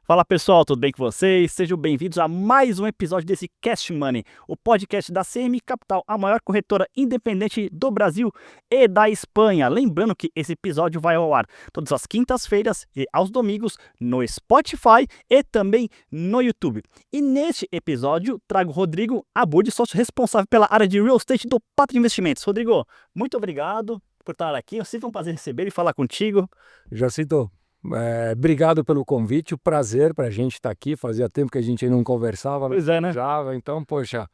Fala pessoal, tudo bem com vocês? Sejam bem-vindos a mais um episódio desse Cash Money, o podcast da CM Capital, a maior corretora independente do Brasil e da Espanha. Lembrando que esse episódio vai ao ar todas as quintas-feiras e aos domingos no Spotify e também no YouTube. E neste episódio trago o Rodrigo Abud, sócio responsável pela área de Real Estate do Pátria Investimentos. Rodrigo, muito obrigado por estar aqui. É sempre um prazer receber e falar contigo. Jacinto, obrigado pelo convite, o prazer para a gente estar aqui, fazia tempo que a gente não conversava. Pois é, né? Então, poxa,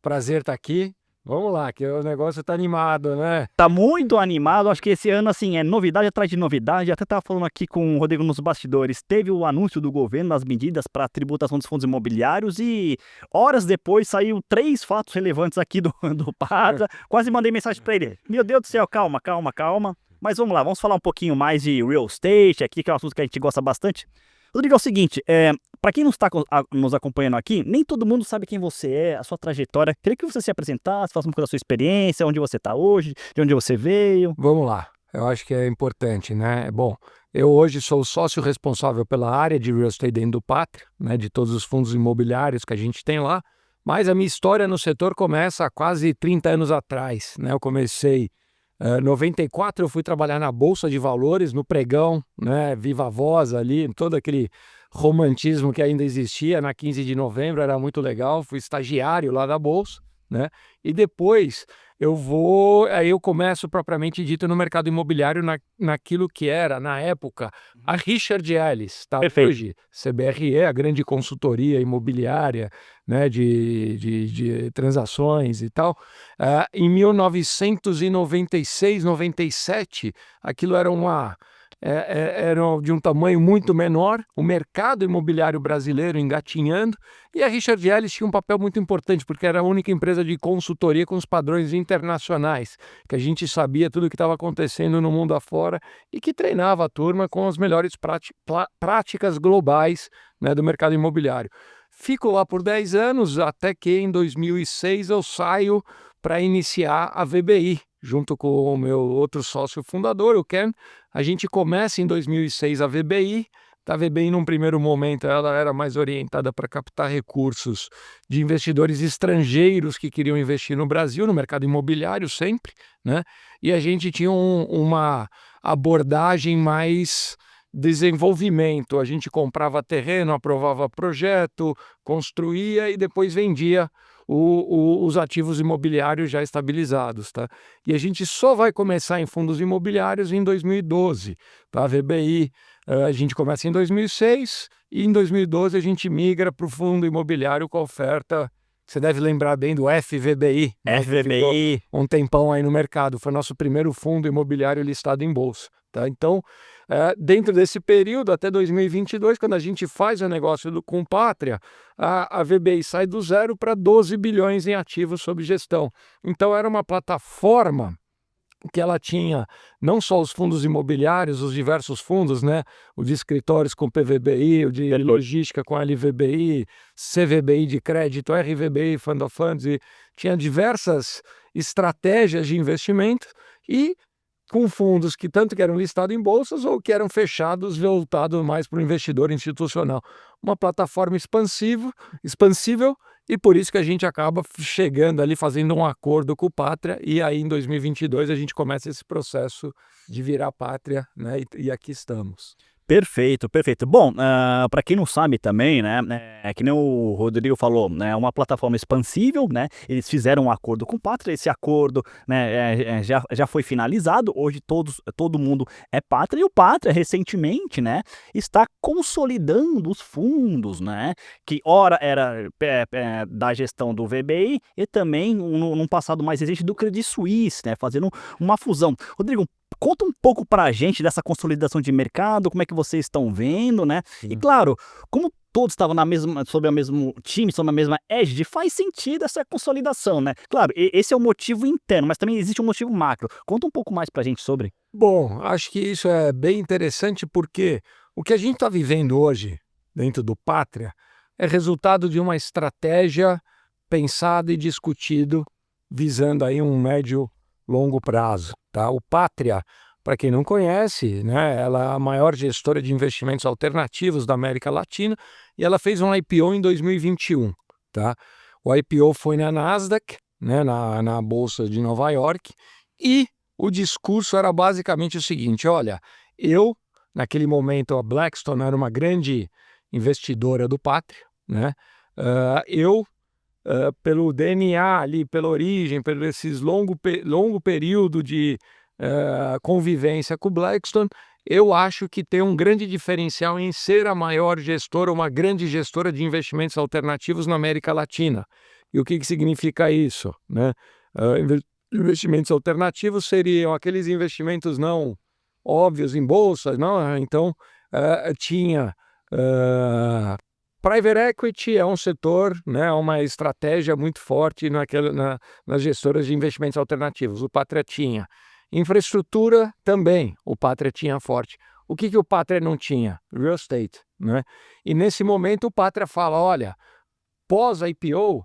prazer estar aqui, vamos lá, que o negócio tá animado, né? Tá muito animado, acho que esse ano, assim, é novidade atrás de novidade. Até tava falando aqui com o Rodrigo nos bastidores, teve o anúncio do governo das medidas para a tributação dos fundos imobiliários e horas depois saiu 3 fatos relevantes aqui do Pátria. Quase mandei mensagem para ele, meu Deus do céu, calma. Mas vamos lá, vamos falar um pouquinho mais de real estate aqui, que é um assunto que a gente gosta bastante. Rodrigo, é o seguinte, para quem não está nos acompanhando aqui, nem todo mundo sabe quem você é, a sua trajetória. Queria que você se apresentasse, falasse um pouco da sua experiência, onde você está hoje, de onde você veio. Vamos lá, eu acho que é importante, né? Bom, eu hoje sou o sócio responsável pela área de Real Estate dentro do Pátria, né, de todos os fundos imobiliários que a gente tem lá, mas a minha história no setor começa há quase 30 anos atrás, né? Eu comecei... Em 94 eu fui trabalhar na Bolsa de Valores, no pregão, né, Viva Voz ali, todo aquele romantismo que ainda existia na 15 de novembro, era muito legal, fui estagiário lá da Bolsa, né, e depois aí eu começo propriamente dito no mercado imobiliário naquilo que era, na época, a Richard Ellis, tá? Perfeito. Hoje, CBRE, a grande consultoria imobiliária, né, de transações e tal. Em 1996, 97, aquilo era era de um tamanho muito menor, o mercado imobiliário brasileiro engatinhando, e a Richard Ellis tinha um papel muito importante, porque era a única empresa de consultoria com os padrões internacionais, que a gente sabia tudo o que estava acontecendo no mundo afora e que treinava a turma com as melhores práticas globais, né, do mercado imobiliário. Fico lá por 10 anos, até que em 2006 eu saio para iniciar a VBI, junto com o meu outro sócio fundador, o Ken. A gente começa em 2006 a VBI. A VBI, num primeiro momento, ela era mais orientada para captar recursos de investidores estrangeiros que queriam investir no Brasil, no mercado imobiliário sempre, né? E a gente tinha uma abordagem mais desenvolvimento. A gente comprava terreno, aprovava projeto, construía e depois vendia os ativos imobiliários já estabilizados, tá? E a gente só vai começar em fundos imobiliários em 2012, tá? A VBI, a gente começa em 2006 e em 2012 a gente migra para o fundo imobiliário com a oferta. Você deve lembrar bem do FVBI, né? FVBI. Um tempão aí no mercado. Foi nosso primeiro fundo imobiliário listado em bolsa, tá? Então, dentro desse período, até 2022, quando a gente faz o negócio com Pátria, a VBI sai do 0 para 12 bilhões em ativos sob gestão. Então, era uma plataforma que ela tinha não só os fundos imobiliários, os diversos fundos, né? O de escritórios com PVBI, o de logística com LVBI, CVBI de crédito, RVBI, Fund of Funds, e tinha diversas estratégias de investimento e com fundos que tanto que eram listados em bolsas ou que eram fechados, voltados mais para o investidor institucional. Uma plataforma expansível, e por isso que a gente acaba chegando ali, fazendo um acordo com o Pátria, e aí em 2022 a gente começa esse processo de virar Pátria, né? E aqui estamos. Perfeito. Bom, para quem não sabe também, né, é que nem o Rodrigo falou, né, é uma plataforma expansível, né, eles fizeram um acordo com o Pátria, esse acordo, né, já foi finalizado, hoje todo mundo é Pátria, e o Pátria recentemente, né, está consolidando os fundos, né, que ora era da gestão do VBI e também num passado mais recente do Credit Suisse, né, fazendo uma fusão. Rodrigo, conta um pouco pra gente dessa consolidação de mercado, como é que vocês estão vendo, né? Sim. E claro, como todos estavam sob o mesmo time, sob a mesma égide, faz sentido essa consolidação, né? Claro, esse é o motivo interno, mas também existe um motivo macro. Conta um pouco mais pra gente sobre. Bom, acho que isso é bem interessante porque o que a gente está vivendo hoje dentro do Pátria é resultado de uma estratégia pensada e discutido visando aí um médio longo prazo, tá? O Pátria, para quem não conhece, né, ela é a maior gestora de investimentos alternativos da América Latina e ela fez um IPO em 2021, tá? O IPO foi na Nasdaq, né, na Bolsa de Nova York, e o discurso era basicamente o seguinte: olha, naquele momento, a Blackstone era uma grande investidora do Pátria, né? Pelo DNA ali, pela origem, pelo esses longo período de convivência com o Blackstone, eu acho que tem um grande diferencial em ser a maior gestora, uma grande gestora de investimentos alternativos na América Latina. E o que significa isso, né? Investimentos alternativos seriam aqueles investimentos não óbvios em bolsa, não? Então, tinha private equity, é um setor, né, uma estratégia muito forte nas gestoras de investimentos alternativos. O Pátria tinha. Infraestrutura também, o Pátria tinha forte. O que o Pátria não tinha? Real estate, né? E nesse momento o Pátria fala, olha, pós-IPO,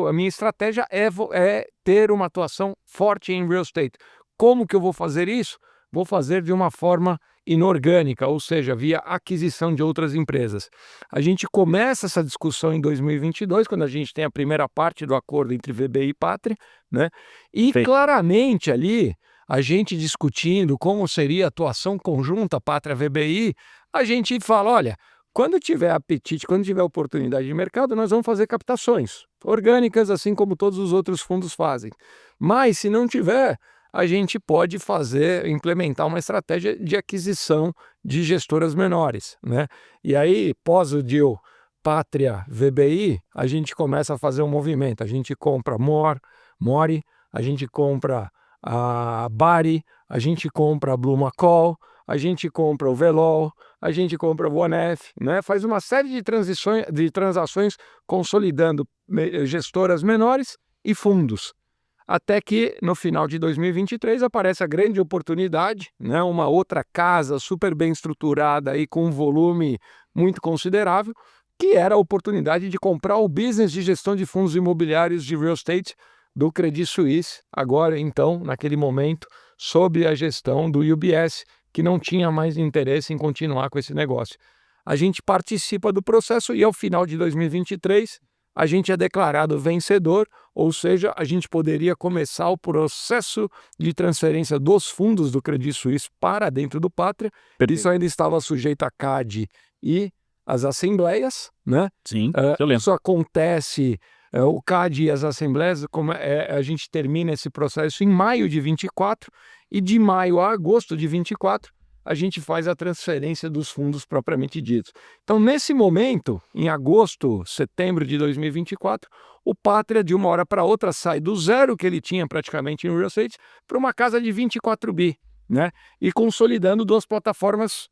a minha estratégia é ter uma atuação forte em real estate. Como que eu vou fazer isso? Vou fazer de uma forma inorgânica, ou seja, via aquisição de outras empresas. A gente começa essa discussão em 2022, quando a gente tem a primeira parte do acordo entre VBI e Pátria, né? E claramente ali, a gente discutindo como seria a atuação conjunta Pátria-VBI, a gente fala, olha, quando tiver apetite, quando tiver oportunidade de mercado, nós vamos fazer captações orgânicas, assim como todos os outros fundos fazem. Mas, se não tiver, a gente pode implementar uma estratégia de aquisição de gestoras menores, né? E aí, pós o deal Pátria-VBI, a gente começa a fazer um movimento. A gente compra Mori, a gente compra a Bari, a gente compra a Blumacol, a gente compra o Velol, a gente compra o OneF, né? Faz uma série de transações consolidando gestoras menores e fundos. Até que, no final de 2023, aparece a grande oportunidade, né? Uma outra casa super bem estruturada e com um volume muito considerável, que era a oportunidade de comprar o business de gestão de fundos imobiliários de real estate do Credit Suisse, agora, então, naquele momento, sob a gestão do UBS, que não tinha mais interesse em continuar com esse negócio. A gente participa do processo e, ao final de 2023, a gente é declarado vencedor, ou seja, a gente poderia começar o processo de transferência dos fundos do Credit Suisse para dentro do Pátria. Isso ainda estava sujeito a CAD e as assembleias, né? Sim, eu lembro. Isso acontece, o CAD e as assembleias, a gente termina esse processo em maio de 24 e de maio a agosto de 24 a gente faz a transferência dos fundos propriamente ditos. Então, nesse momento, em agosto, setembro de 2024, o Pátria, de uma hora para outra, sai do zero que ele tinha praticamente em real estate para uma casa de 24 bi, né? E consolidando duas plataformas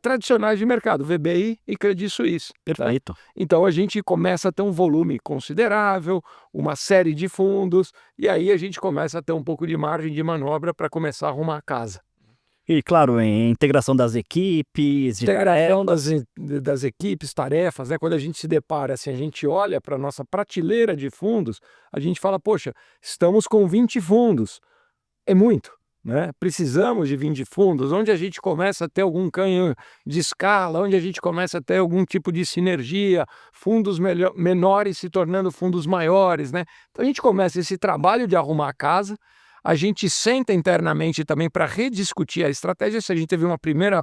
tradicionais de mercado, VBI e Credit Suisse. Perfeito. Tá? Então a gente começa a ter um volume considerável, uma série de fundos, e aí a gente começa a ter um pouco de margem de manobra para começar a arrumar a casa. E claro, em integração das equipes... Integração das equipes, tarefas, né? Quando a gente se depara, assim, a gente olha para a nossa prateleira de fundos, a gente fala, poxa, estamos com 20 fundos, é muito. Né? Precisamos de 20 fundos, onde a gente começa a ter algum ganho de escala, onde a gente começa a ter algum tipo de sinergia, fundos menores se tornando fundos maiores. Né? Então a gente começa esse trabalho de arrumar a casa, a gente senta internamente também para rediscutir a estratégia. Se a gente teve uma primeira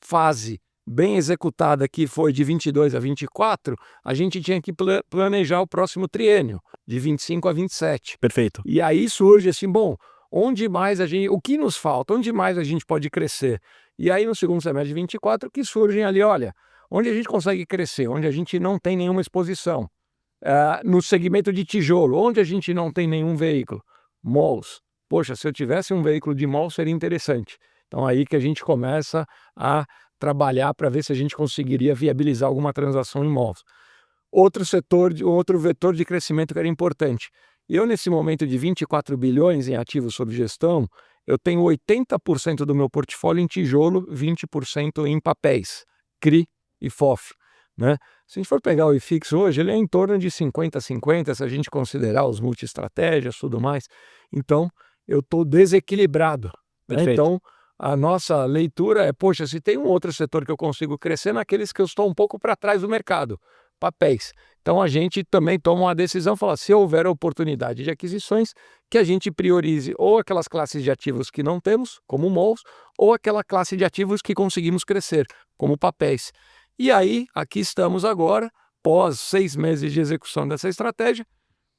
fase bem executada que foi de 22 a 24, a gente tinha que planejar o próximo triênio, de 25 a 27. Perfeito. E aí surge assim, bom, onde mais o que nos falta? Onde mais a gente pode crescer? E aí no segundo semestre de 24 que surgem ali, olha, onde a gente consegue crescer, onde a gente não tem nenhuma exposição. No segmento de tijolo, onde a gente não tem nenhum veículo. Malls. Poxa, se eu tivesse um veículo de mall seria interessante. Então aí que a gente começa a trabalhar para ver se a gente conseguiria viabilizar alguma transação em malls. Outro vetor de crescimento que era importante. Eu, nesse momento de 24 bilhões em ativos sob gestão, eu tenho 80% do meu portfólio em tijolo, 20% em papéis, CRI e FOF. Né? Se a gente for pegar o IFIX hoje, ele é em torno de 50-50, se a gente considerar os multi-estratégias e tudo mais. Então, eu estou desequilibrado, né? Perfeito. Então, a nossa leitura é, poxa, se tem um outro setor que eu consigo crescer, naqueles que eu estou um pouco para trás do mercado, papéis. Então, a gente também toma uma decisão, fala, se houver oportunidade de aquisições, que a gente priorize ou aquelas classes de ativos que não temos, como MOLs, ou aquela classe de ativos que conseguimos crescer, como papéis. E aí, aqui estamos agora, pós 6 meses de execução dessa estratégia,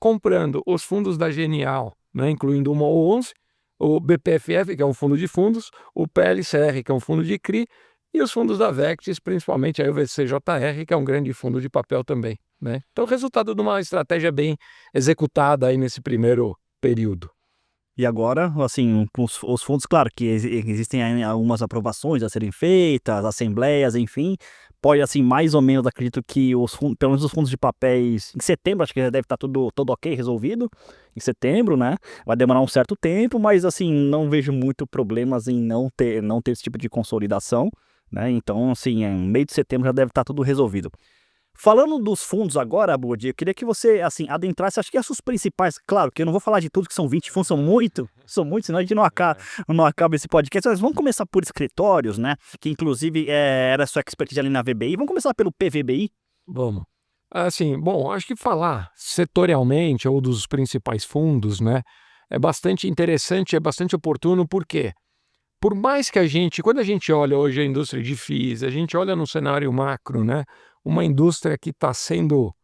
comprando os fundos da Genial, né, incluindo o MOL 11, o BPFF, que é um fundo de fundos, o PLCR, que é um fundo de CRI, e os fundos da Vectis, principalmente aí o VCJR, que é um grande fundo de papel também, né? Então, resultado de uma estratégia bem executada aí nesse primeiro período. E agora, assim, com os fundos, claro que existem aí algumas aprovações a serem feitas, assembleias, enfim. Pode, assim, mais ou menos, acredito que pelo menos os fundos de papéis, em setembro, acho que já deve estar tudo ok, resolvido. Em setembro, né? Vai demorar um certo tempo, mas, assim, não vejo muito problemas em não ter esse tipo de consolidação, né? Então, assim, em meio de setembro já deve estar tudo resolvido. Falando dos fundos agora, Budi, eu queria que você, assim, adentrasse, acho que as principais, claro, que eu não vou falar de tudo, que são 20 fundos, são muitos, senão a gente não acaba esse podcast, mas vamos começar por escritórios, né, que inclusive era a sua expertise ali na VBI, vamos começar pelo PVBI? Vamos. Assim, bom, acho que falar setorialmente ou dos principais fundos, né, é bastante interessante, é bastante oportuno, por quê? Por mais que quando a gente olha hoje a indústria de FIIs, a gente olha no cenário macro, né, uma indústria que está sendo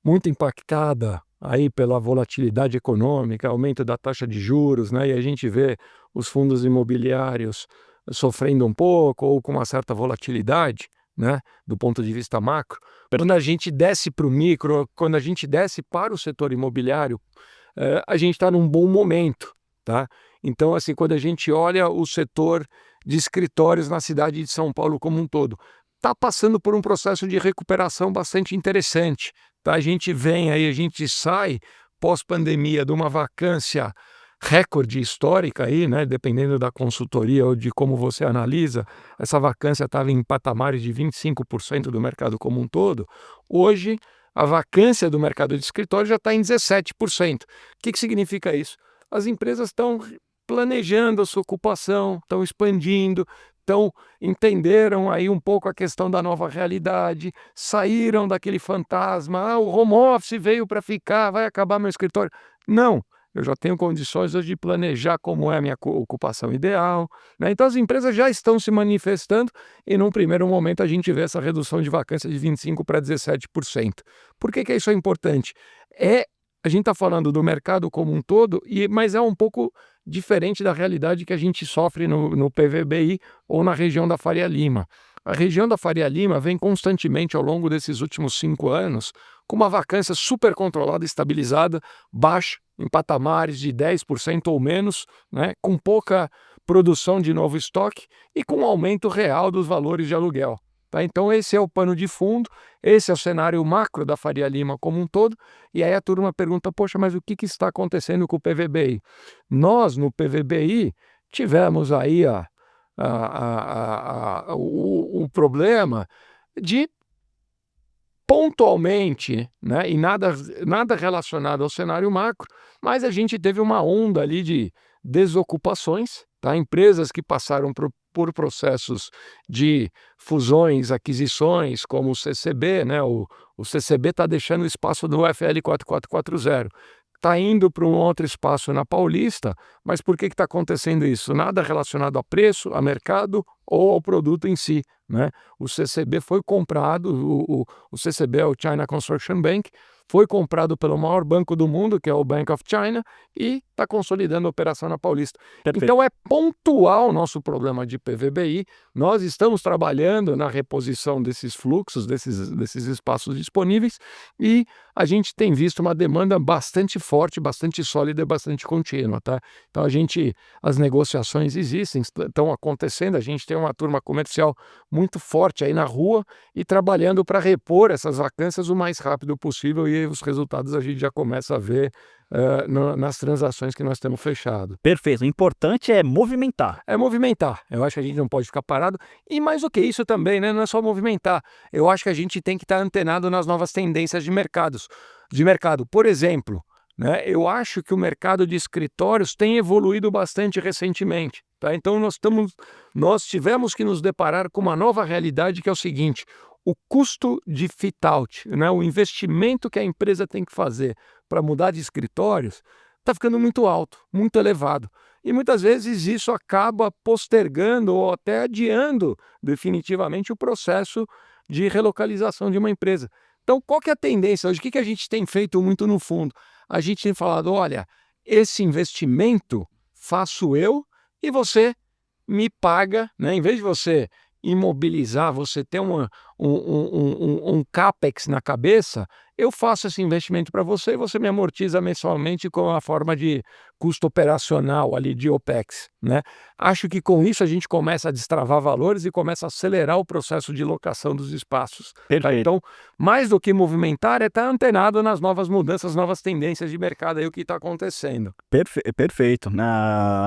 muito impactada aí pela volatilidade econômica, aumento da taxa de juros, né, e a gente vê os fundos imobiliários sofrendo um pouco ou com uma certa volatilidade, né, do ponto de vista macro. Quando a gente desce para o micro, quando a gente desce para o setor imobiliário, a gente está num bom momento, tá? Então, assim, quando a gente olha o setor de escritórios na cidade de São Paulo como um todo, está passando por um processo de recuperação bastante interessante, tá? A gente sai pós-pandemia de uma vacância recorde histórica aí, né? Dependendo da consultoria ou de como você analisa, essa vacância estava em patamares de 25% do mercado como um todo. Hoje, a vacância do mercado de escritório já está em 17%. O que significa isso? As empresas estão planejando a sua ocupação, estão expandindo, entenderam aí um pouco a questão da nova realidade, saíram daquele fantasma, o home office veio para ficar, vai acabar meu escritório. Não, eu já tenho condições hoje de planejar como é a minha ocupação ideal, né? Então as empresas já estão se manifestando e num primeiro momento a gente vê essa redução de vacância de 25% para 17%. Por que isso é importante? A gente está falando do mercado como um todo, mas é um pouco diferente da realidade que a gente sofre no PVBI ou na região da Faria Lima. A região da Faria Lima vem constantemente ao longo desses últimos 5 anos com uma vacância super controlada, estabilizada, baixa, em patamares de 10% ou menos, né, com pouca produção de novo estoque e com um aumento real dos valores de aluguel. Tá? Então esse é o pano de fundo, esse é o cenário macro da Faria Lima como um todo, e aí a turma pergunta, poxa, mas o que está acontecendo com o PVBI? Nós, no PVBI, tivemos aí o problema de pontualmente, né, e nada relacionado ao cenário macro, mas a gente teve uma onda ali de desocupações, tá? Empresas que passaram por processos de fusões, aquisições, como o CCB, né? O CCB está deixando o espaço do UFL 4440, está indo para um outro espaço na Paulista, mas por que está acontecendo isso? Nada relacionado a preço, a mercado ou ao produto em si, né? O CCB foi comprado, o CCB é o China Construction Bank, foi comprado pelo maior banco do mundo, que é o Bank of China, e está consolidando a operação na Paulista. Perfeito. Então é pontual o nosso problema de PVBI, nós estamos trabalhando na reposição desses fluxos, desses espaços disponíveis, e a gente tem visto uma demanda bastante forte, bastante sólida e bastante contínua, tá? Então as negociações existem, estão acontecendo, a gente tem uma turma comercial muito forte aí na rua e trabalhando para repor essas vacâncias o mais rápido possível, e os resultados a gente já começa a ver nas transações que nós temos fechado. Perfeito. O importante é movimentar. É movimentar. Eu acho que a gente não pode ficar parado. E mais do que isso também, né? Não é só movimentar. Eu acho que a gente tem que estar antenado nas novas tendências de mercado. Por exemplo, né? Eu acho que o mercado de escritórios tem evoluído bastante recentemente. Tá? Então nós tivemos que nos deparar com uma nova realidade que é o seguinte: o custo de fit-out, né? O investimento que a empresa tem que fazer para mudar de escritórios está ficando muito alto, muito elevado. E muitas vezes isso acaba postergando ou até adiando definitivamente o processo de relocalização de uma empresa. Então, qual que é a tendência hoje? O que a gente tem feito muito no fundo? A gente tem falado, olha, esse investimento faço eu e você me paga, né? Em vez de você imobilizar, você ter um CAPEX na cabeça, eu faço esse investimento para você e você me amortiza mensalmente com a forma de custo operacional ali de OPEX, né? Acho que com isso a gente começa a destravar valores e começa a acelerar o processo de locação dos espaços. Tá? Perfeito. Então, mais do que movimentar, é estar antenado nas novas mudanças, novas tendências de mercado aí, o que está acontecendo. Perfeito.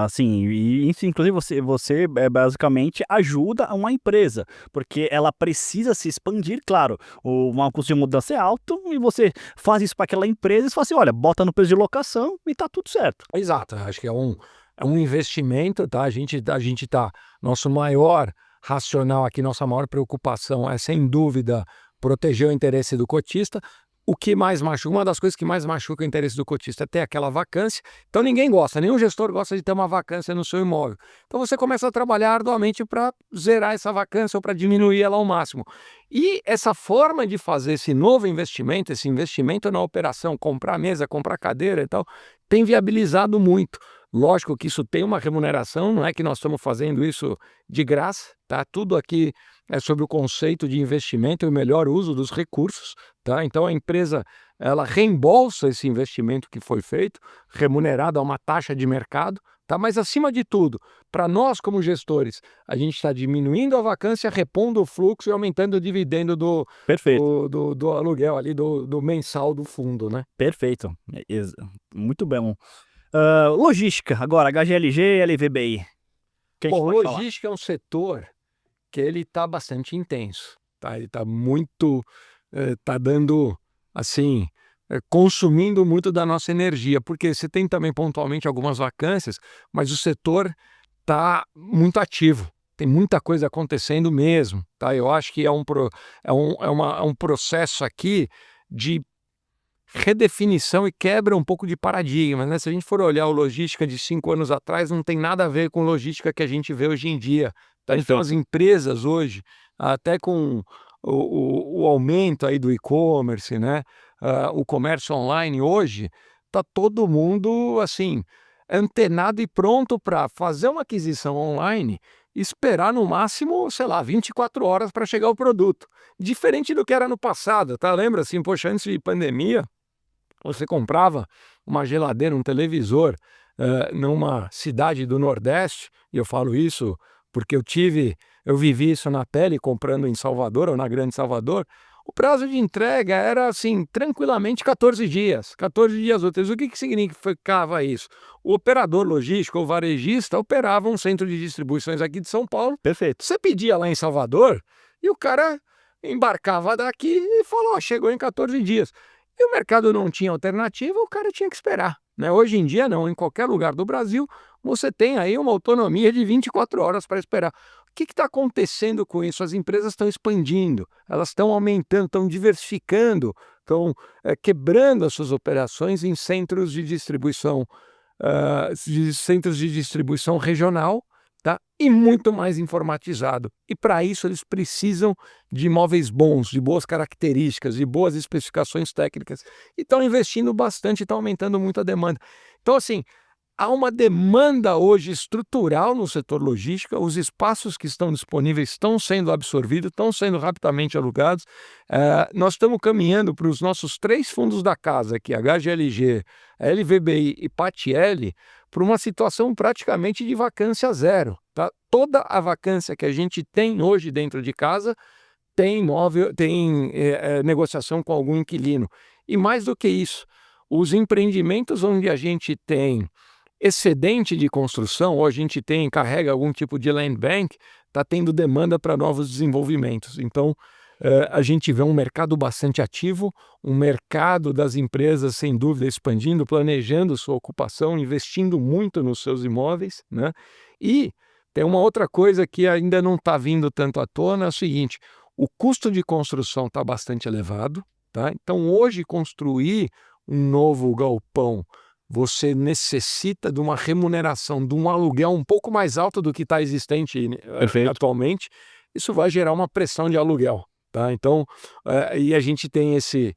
Assim, e isso inclusive você basicamente ajuda uma empresa, porque ela precisa se expandir, claro, o custo de mudança é alto e você faz isso para aquela empresa e fala assim, olha, bota no preço de locação e tá tudo certo. Exato, acho que é um investimento, tá? A gente tá, nosso maior racional aqui, nossa maior preocupação é, sem dúvida, proteger o interesse do cotista. O que mais machuca, uma das coisas que mais machuca o interesse do cotista é ter aquela vacância. Então ninguém gosta, nenhum gestor gosta de ter uma vacância no seu imóvel. Então você começa a trabalhar arduamente para zerar essa vacância ou para diminuir ela ao máximo. E essa forma de fazer esse novo investimento, esse investimento na operação, comprar mesa, comprar cadeira e tal, tem viabilizado muito. Lógico que isso tem uma remuneração, não é que nós estamos fazendo isso de graça, tá? Tudo aqui é sobre o conceito de investimento e o melhor uso dos recursos, tá? Então a empresa, ela reembolsa esse investimento que foi feito, remunerado a uma taxa de mercado, tá? Mas acima de tudo, para nós como gestores, a gente está diminuindo a vacância, repondo o fluxo e aumentando o dividendo Perfeito. do aluguel ali, do mensal do fundo, né? Perfeito. Muito bom. Logística, agora, HGLG e LVBI. O que a gente Bom, pode falar? logística é um setor que ele está bastante intenso, tá? Ele está muito, está dando, assim, consumindo muito da nossa energia, porque você tem também pontualmente algumas vacâncias, mas o setor está muito ativo, tem muita coisa acontecendo mesmo, tá? Eu acho que é um processo aqui de redefinição e quebra um pouco de paradigma, né? Se a gente for olhar o logística de 5 anos atrás, não tem nada a ver com logística que a gente vê hoje em dia. Tá? Então, as empresas hoje, até com o aumento aí do e-commerce, né? O comércio online hoje, tá todo mundo assim antenado e pronto para fazer uma aquisição online, esperar no máximo, sei lá, 24 horas para chegar o produto. Diferente do que era no passado, tá? Lembra assim, poxa, antes de pandemia, você comprava uma geladeira, um televisor, numa cidade do Nordeste, e eu falo isso porque eu vivi isso na pele comprando em Salvador ou na Grande Salvador. O prazo de entrega era assim, tranquilamente 14 dias úteis. O que significava isso? O operador logístico ou varejista operava um centro de distribuições aqui de São Paulo. Perfeito. Você pedia lá em Salvador e o cara embarcava daqui e falou, chegou em 14 dias. E o mercado não tinha alternativa, o cara tinha que esperar, né? Hoje em dia, não, em qualquer lugar do Brasil, você tem aí uma autonomia de 24 horas para esperar. O que está acontecendo com isso? As empresas estão expandindo, elas estão aumentando, estão diversificando, estão quebrando as suas operações em centros de distribuição, regional, tá? E muito mais informatizado. E para isso eles precisam de imóveis bons, de boas características, de boas especificações técnicas. E estão investindo bastante, estão aumentando muito a demanda. Então, assim, há uma demanda hoje estrutural no setor logística, os espaços que estão disponíveis estão sendo absorvidos, estão sendo rapidamente alugados. Nós estamos caminhando para os nossos 3 fundos da casa, aqui, HGLG, LVBI e PATL, para uma situação praticamente de vacância zero. Tá? Toda a vacância que a gente tem hoje dentro de casa tem negociação com algum inquilino. E mais do que isso, Os empreendimentos onde a gente tem excedente de construção, ou a gente carrega algum tipo de land bank, está tendo demanda para novos desenvolvimentos. Então, a gente vê um mercado bastante ativo, um mercado das empresas, sem dúvida, expandindo, planejando sua ocupação, investindo muito nos seus imóveis, né? E tem uma outra coisa que ainda não está vindo tanto à tona, é o seguinte: o custo de construção está bastante elevado, tá? Então, hoje, construir um novo galpão, você necessita de uma remuneração, de um aluguel um pouco mais alto do que está existente Perfeito. atualmente. Isso vai gerar uma pressão de aluguel, tá? Então, e a gente tem esse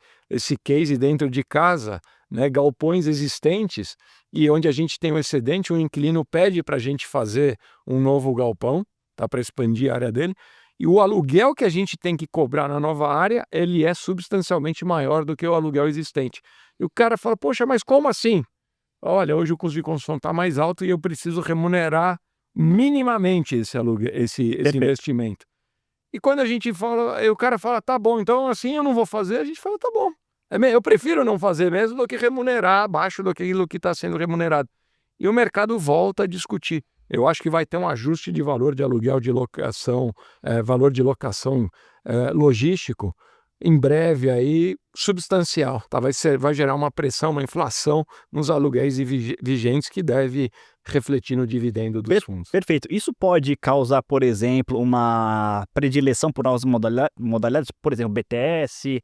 case dentro de casa, né, galpões existentes, e onde a gente tem um excedente, o inquilino pede para a gente fazer um novo galpão, tá, para expandir a área dele, e o aluguel que a gente tem que cobrar na nova área, ele é substancialmente maior do que o aluguel existente. E o cara fala: poxa, mas como assim? Olha, hoje o custo de construção está mais alto e eu preciso remunerar minimamente esse aluguel, esse Perfeito. investimento. E quando a gente fala, o cara fala: tá bom, então assim eu não vou fazer, a gente fala: tá bom. Eu prefiro não fazer mesmo do que remunerar abaixo daquilo que está sendo remunerado. E o mercado volta a discutir. Eu acho que vai ter um ajuste de valor de aluguel, de locação, valor de locação logístico, em breve aí, substancial. Tá? Vai gerar uma pressão, uma inflação nos aluguéis vigentes que deve refletir no dividendo dos fundos. Perfeito. Isso pode causar, por exemplo, uma predileção por novas modalidades, por exemplo, BTS,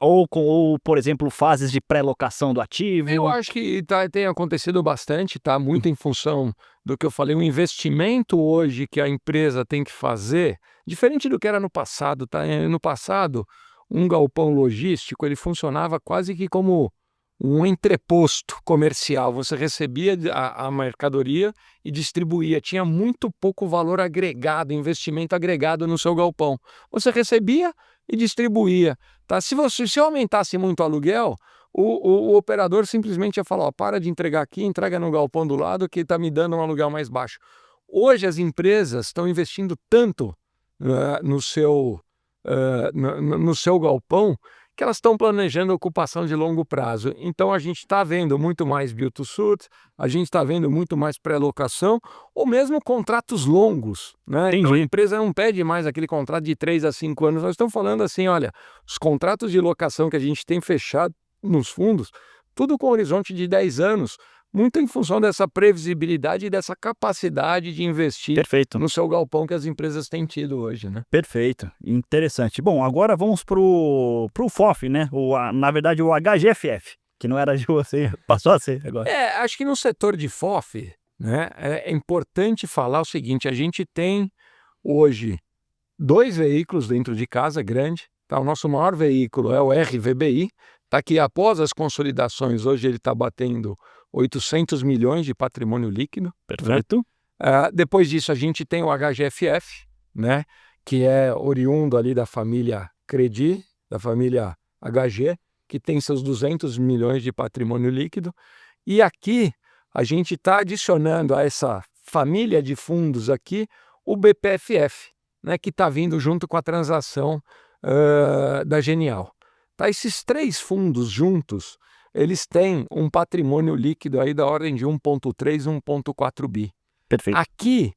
ou, por exemplo, fases de pré-locação do ativo? Eu acho que tem acontecido bastante, tá? Muito em função do que eu falei, o investimento hoje que a empresa tem que fazer, diferente do que era no passado, tá? No passado, um galpão logístico, ele funcionava quase que como um entreposto comercial. Você recebia a mercadoria e distribuía. Tinha muito pouco valor agregado, investimento agregado no seu galpão. Você recebia e distribuía. Tá? Se eu aumentasse muito o aluguel, o operador simplesmente ia falar: ó, para de entregar aqui, entrega no galpão do lado que está me dando um aluguel mais baixo. Hoje as empresas estão investindo tanto no seu galpão que elas estão planejando ocupação de longo prazo. Então a gente está vendo muito mais build to suit, a gente está vendo muito mais pré-locação, ou mesmo contratos longos, né? Então a empresa não pede mais aquele contrato de 3 a 5 anos. Nós estamos falando assim: olha, os contratos de locação que a gente tem fechado nos fundos, tudo com horizonte de 10 anos, muito em função dessa previsibilidade e dessa capacidade de investir Perfeito. no seu galpão que as empresas têm tido hoje, né? Perfeito, interessante. Bom, agora vamos pro FOF, né? Na verdade, o HGFF, que não era de você, passou a ser agora. Acho que no setor de FOF, né, é importante falar o seguinte: a gente tem hoje 2 veículos dentro de casa grande, tá? O nosso maior veículo é o RVBI, tá? Que após as consolidações, hoje ele está batendo 800 milhões de patrimônio líquido. Perfeito. Depois disso, a gente tem o HGFF, né, que é oriundo ali da família Credi, da família HG, que tem seus 200 milhões de patrimônio líquido. E aqui a gente está adicionando a essa família de fundos aqui o BPFF, né, que está vindo junto com a transação da Genial. Tá? Esses 3 fundos juntos, eles têm um patrimônio líquido aí da ordem de 1,3, 1,4 bi. Perfeito. Aqui,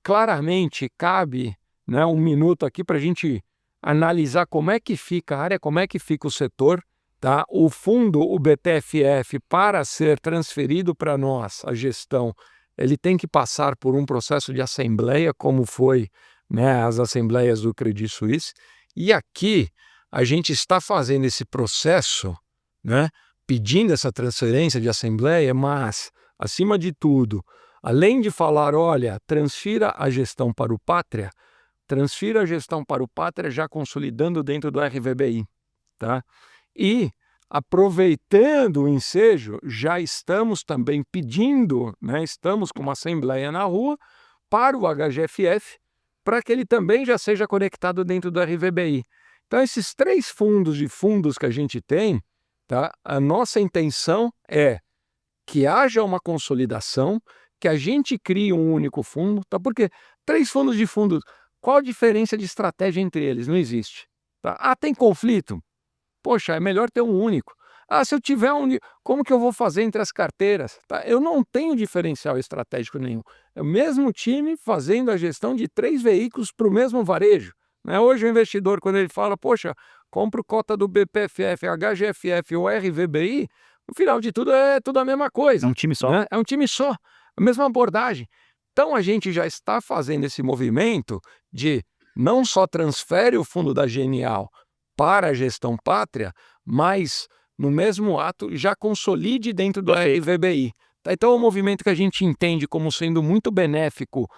claramente, cabe, né, um minuto aqui para a gente analisar como é que fica a área, como é que fica o setor. Tá? O fundo, o BPFF, para ser transferido para nós, a gestão, ele tem que passar por um processo de assembleia, como foi, né, as assembleias do Credit Suisse. E aqui a gente está fazendo esse processo, né, pedindo essa transferência de assembleia, mas, acima de tudo, além de falar: olha, transfira a gestão para o Pátria, transfira a gestão para o Pátria já consolidando dentro do RVBI. Tá? E, aproveitando o ensejo, já estamos também pedindo, né, estamos com uma assembleia na rua para o HGFF, para que ele também já seja conectado dentro do RVBI. Então, esses 3 fundos que a gente tem, tá, a nossa intenção é que haja uma consolidação, que a gente crie um único fundo, tá? Porque 3 fundos, qual a diferença de estratégia entre eles? Não existe. Tá? Tem conflito? Poxa, é melhor ter um único. Se eu tiver como que eu vou fazer entre as carteiras? Tá? Eu não tenho diferencial estratégico nenhum. É o mesmo time fazendo a gestão de 3 veículos para o mesmo varejo. Né? Hoje o investidor, quando ele fala, poxa, compro cota do BPFF, HGFF ou RVBI, no final de tudo é tudo a mesma coisa. É um time só. Né? É um time só, a mesma abordagem. Então a gente já está fazendo esse movimento de não só transfere o fundo da Genial para a gestão pátria, mas no mesmo ato já consolide dentro do RVBI. Tá? Então é um movimento que a gente entende como sendo muito benéfico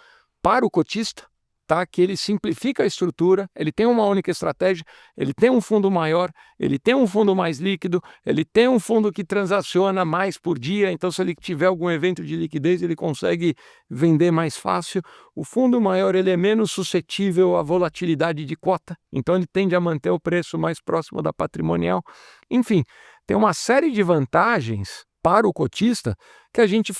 para o cotista, tá? Que ele simplifica a estrutura, ele tem uma única estratégia, ele tem um fundo maior, ele tem um fundo mais líquido, ele tem um fundo que transaciona mais por dia, então se ele tiver algum evento de liquidez, ele consegue vender mais fácil. O fundo maior ele é menos suscetível à volatilidade de cota, então ele tende a manter o preço mais próximo da patrimonial. Enfim, tem uma série de vantagens para o cotista que a gente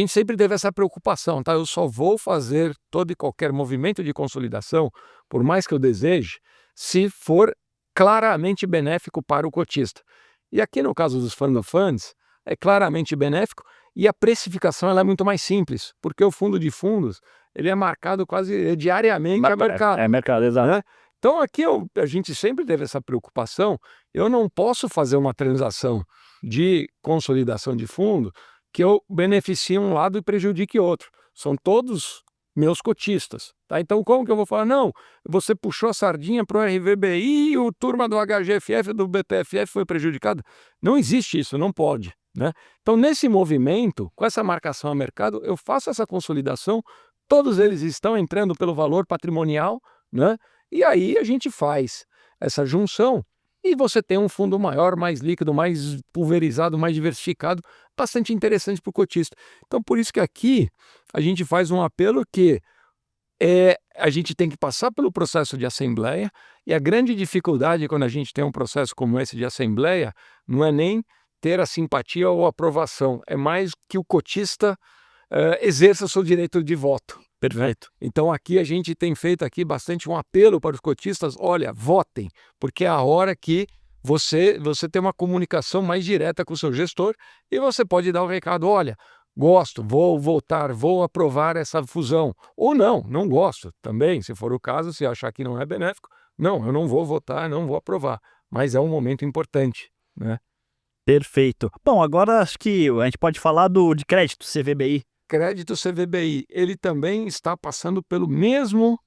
sempre teve essa preocupação, tá? Eu só vou fazer todo e qualquer movimento de consolidação, por mais que eu deseje, se for claramente benéfico para o cotista. E aqui no caso dos Fund of Funds, é claramente benéfico e a precificação ela é muito mais simples, porque o fundo de fundos ele é marcado quase diariamente a mercado. É mercado, exato. Né? Então aqui a gente sempre teve essa preocupação, eu não posso fazer uma transação de consolidação de fundo que eu beneficie um lado e prejudique outro. São todos meus cotistas. Tá? Então como que eu vou falar? Não, você puxou a sardinha para o RVBI e o turma do HGFF do BPFF foi prejudicado. Não existe isso, não pode. Né? Então nesse movimento, com essa marcação a mercado, eu faço essa consolidação, todos eles estão entrando pelo valor patrimonial, né? E aí a gente faz essa junção e você tem um fundo maior, mais líquido, mais pulverizado, mais diversificado, bastante interessante para o cotista. Então por isso que aqui a gente faz um apelo que a gente tem que passar pelo processo de assembleia e a grande dificuldade quando a gente tem um processo como esse de assembleia não é nem ter a simpatia ou aprovação, é mais que o cotista exerça o seu direito de voto. Perfeito. Então aqui a gente tem feito aqui bastante um apelo para os cotistas, olha, votem, porque é a hora que você tem uma comunicação mais direta com o seu gestor e você pode dar o recado, olha, gosto, vou votar, vou aprovar essa fusão. Ou não gosto também, se for o caso, se achar que não é benéfico, não, eu não vou votar, não vou aprovar, mas é um momento importante, né? Perfeito. Bom, agora acho que a gente pode falar de crédito CVBI. Crédito CVBI, ele também está passando pelo mesmo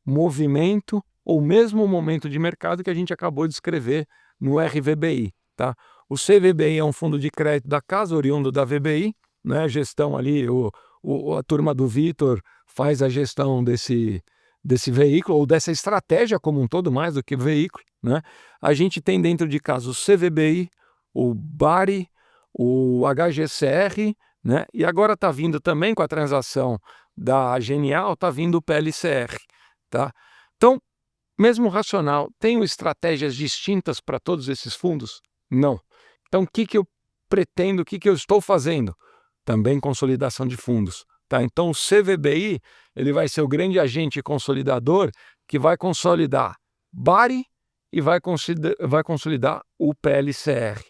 movimento ou mesmo momento de mercado que a gente acabou de escrever no RVBI. Tá? O CVBI é um fundo de crédito da casa, oriundo da VBI, né? Gestão ali, a turma do Vitor faz a gestão desse veículo ou dessa estratégia como um todo, mais do que veículo. Né? A gente tem dentro de casa o CVBI, o BARI, o HGCR, né? E agora está vindo também com a transação da Genial, está vindo o PLCR. Tá? Então, mesmo racional, tenho estratégias distintas para todos esses fundos? Não. Então, o que eu pretendo, o que eu estou fazendo? Também consolidação de fundos. Tá? Então, o CVBI ele vai ser o grande agente consolidador que vai consolidar BARI e vai consolidar o PLCR.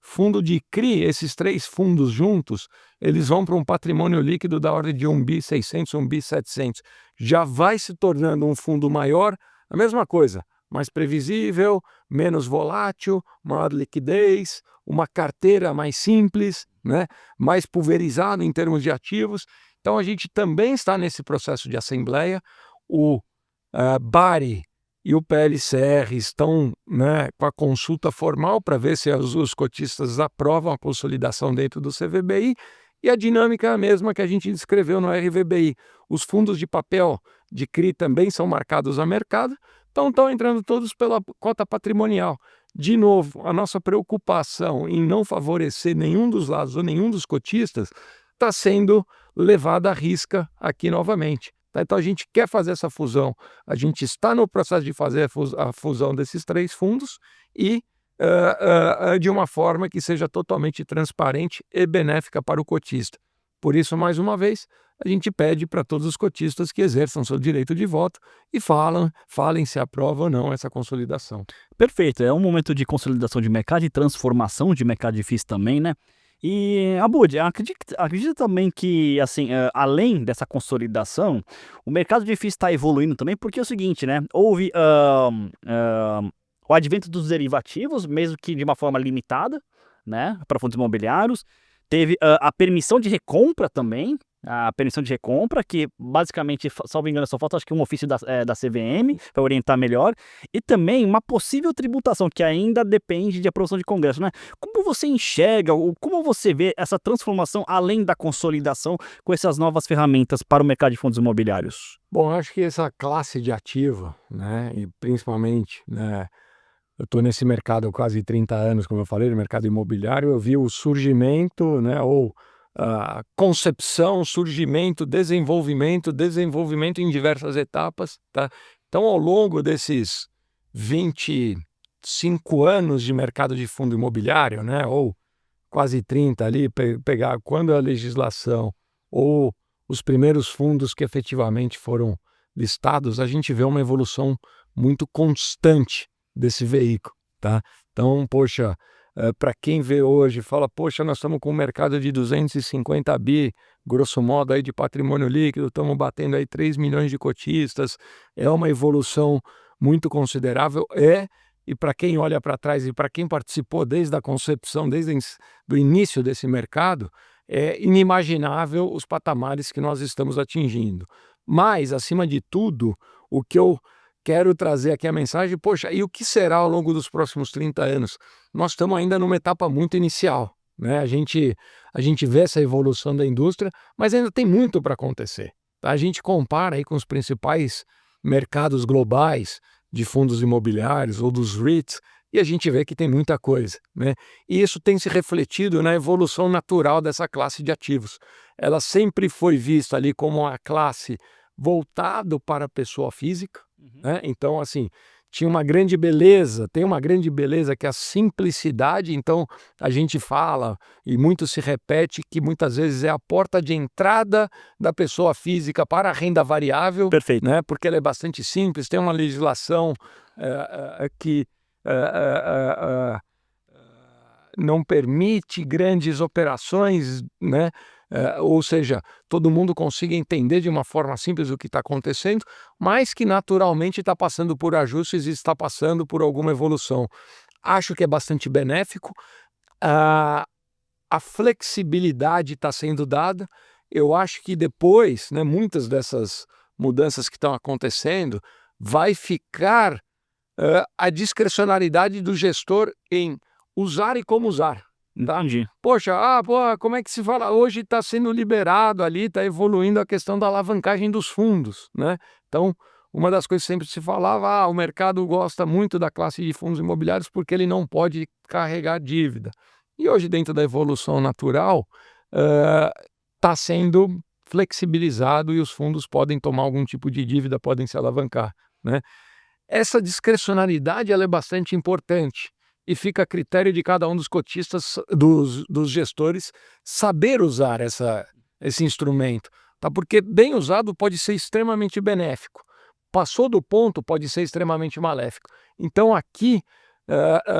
Fundo de CRI, esses 3 fundos juntos, eles vão para um patrimônio líquido da ordem de 1.600 bi, 1.700 bi. Já vai se tornando um fundo maior, a mesma coisa, mais previsível, menos volátil, maior liquidez, uma carteira mais simples, né? Mais pulverizado em termos de ativos. Então a gente também está nesse processo de assembleia. O BARI e o PLCR estão, né, com a consulta formal para ver se os cotistas aprovam a consolidação dentro do CVBI e a dinâmica é a mesma que a gente descreveu no RVBI. Os fundos de papel de CRI também são marcados a mercado, então estão entrando todos pela cota patrimonial. De novo, a nossa preocupação em não favorecer nenhum dos lados ou nenhum dos cotistas está sendo levada à risca aqui novamente. Então a gente quer fazer essa fusão, a gente está no processo de fazer a fusão desses 3 fundos e de uma forma que seja totalmente transparente e benéfica para o cotista. Por isso, mais uma vez, a gente pede para todos os cotistas que exerçam seu direito de voto e falem se aprova ou não essa consolidação. Perfeito, é um momento de consolidação de mercado e transformação de mercado difícil também, né. E, Abud, acredita também que, assim, além dessa consolidação, o mercado difícil está evoluindo também, porque é o seguinte, né, houve, o advento dos derivativos, mesmo que de uma forma limitada, né, para fundos imobiliários. Teve, a permissão de recompra também, a permissão de recompra, que basicamente, salvo engano, só falta acho que um ofício da CVM para orientar melhor, e também uma possível tributação que ainda depende de aprovação de Congresso, né. Como você enxerga ou como você vê essa transformação além da consolidação com essas novas ferramentas para o mercado de fundos imobiliários? Bom, eu acho que essa classe de ativo, né, e principalmente, né, eu estou nesse mercado há quase 30 anos, como eu falei, no mercado imobiliário, eu vi o surgimento, né, ou a concepção, surgimento, desenvolvimento em diversas etapas, tá? Então, ao longo desses 25 anos de mercado de fundo imobiliário, né, ou quase 30 ali, pegar quando a legislação ou os primeiros fundos que efetivamente foram listados, a gente vê uma evolução muito constante desse veículo, tá? Então, poxa, para quem vê hoje, fala, poxa, nós estamos com um mercado de 250 bi, grosso modo, aí de patrimônio líquido, estamos batendo aí 3 milhões de cotistas, é uma evolução muito considerável, e para quem olha para trás e para quem participou desde a concepção, desde o início desse mercado, é inimaginável os patamares que nós estamos atingindo. Mas, acima de tudo, o que eu quero trazer aqui a mensagem, poxa, e o que será ao longo dos próximos 30 anos? Nós estamos ainda numa etapa muito inicial, né? A gente vê essa evolução da indústria, mas ainda tem muito para acontecer, tá? A gente compara aí com os principais mercados globais de fundos imobiliários ou dos REITs, e a gente vê que tem muita coisa, né? E isso tem se refletido na evolução natural dessa classe de ativos. Ela sempre foi vista ali como uma classe voltado para a pessoa física, né? Então, assim, tinha uma grande beleza, tem uma grande beleza que é a simplicidade. Então, a gente fala e muito se repete que muitas vezes é a porta de entrada da pessoa física para a renda variável, Perfeito. né? Porque ela é bastante simples, tem uma legislação que não permite grandes operações, né? Ou seja, todo mundo consiga entender de uma forma simples o que está acontecendo, mas que naturalmente está passando por ajustes e está passando por alguma evolução. Acho que é bastante benéfico, a flexibilidade está sendo dada. Eu acho que depois, né, muitas dessas mudanças que estão acontecendo, vai ficar a discricionariedade do gestor em usar e como usar. Tá? Entendi. Poxa, como é que se fala? Hoje está sendo liberado ali, está evoluindo a questão da alavancagem dos fundos, né? Então, uma das coisas que sempre se falava, o mercado gosta muito da classe de fundos imobiliários porque ele não pode carregar dívida. E hoje, dentro da evolução natural, está sendo flexibilizado e os fundos podem tomar algum tipo de dívida, podem se alavancar, né? Essa discricionariedade ela é bastante importante. E fica a critério de cada um dos cotistas, dos gestores, saber usar esse instrumento, tá? Porque bem usado pode ser extremamente benéfico, passou do ponto pode ser extremamente maléfico. Então aqui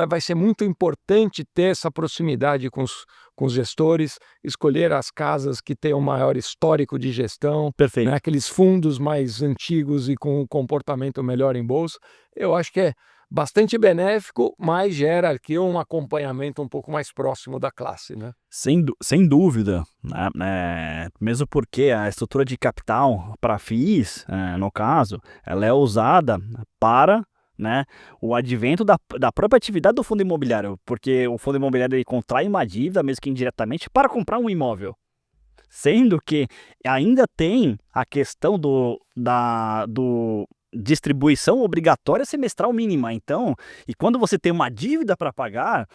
vai ser muito importante ter essa proximidade com os gestores, escolher as casas que têm um maior histórico de gestão, Perfeito. né? Aqueles fundos mais antigos e com um comportamento melhor em bolsa. Eu acho que é bastante benéfico, mas gera aqui um acompanhamento um pouco mais próximo da classe, né? Sem dúvida, né, mesmo porque a estrutura de capital para FIIs, no caso, ela é usada para, né, o advento da própria atividade do fundo imobiliário, porque o fundo imobiliário ele contrai uma dívida, mesmo que indiretamente, para comprar um imóvel. Sendo que ainda tem a questão do distribuição obrigatória semestral mínima. Então, e quando você tem uma dívida para pagar,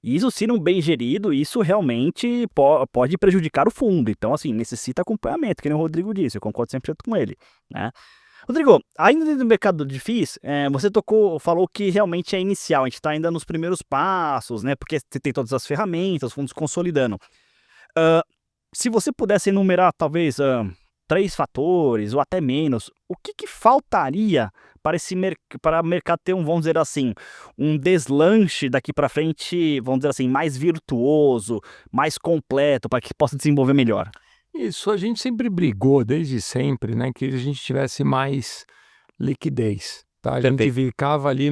isso se não bem gerido, isso realmente pode prejudicar o fundo. Então, assim, necessita acompanhamento, que nem o Rodrigo disse, eu concordo 100% com ele, né. Rodrigo, ainda dentro do mercado de FIIs, você falou que realmente é inicial, a gente está ainda nos primeiros passos, né, porque você tem todas as ferramentas, os fundos consolidando. Se você pudesse enumerar talvez 3 fatores ou até menos, o que faltaria para o mercado ter vamos dizer assim, um deslanche daqui para frente, vamos dizer assim, mais virtuoso, mais completo, para que possa desenvolver melhor? Isso, a gente sempre brigou, desde sempre, né, que a gente tivesse mais liquidez, tá? A gente Perfeito. ficava ali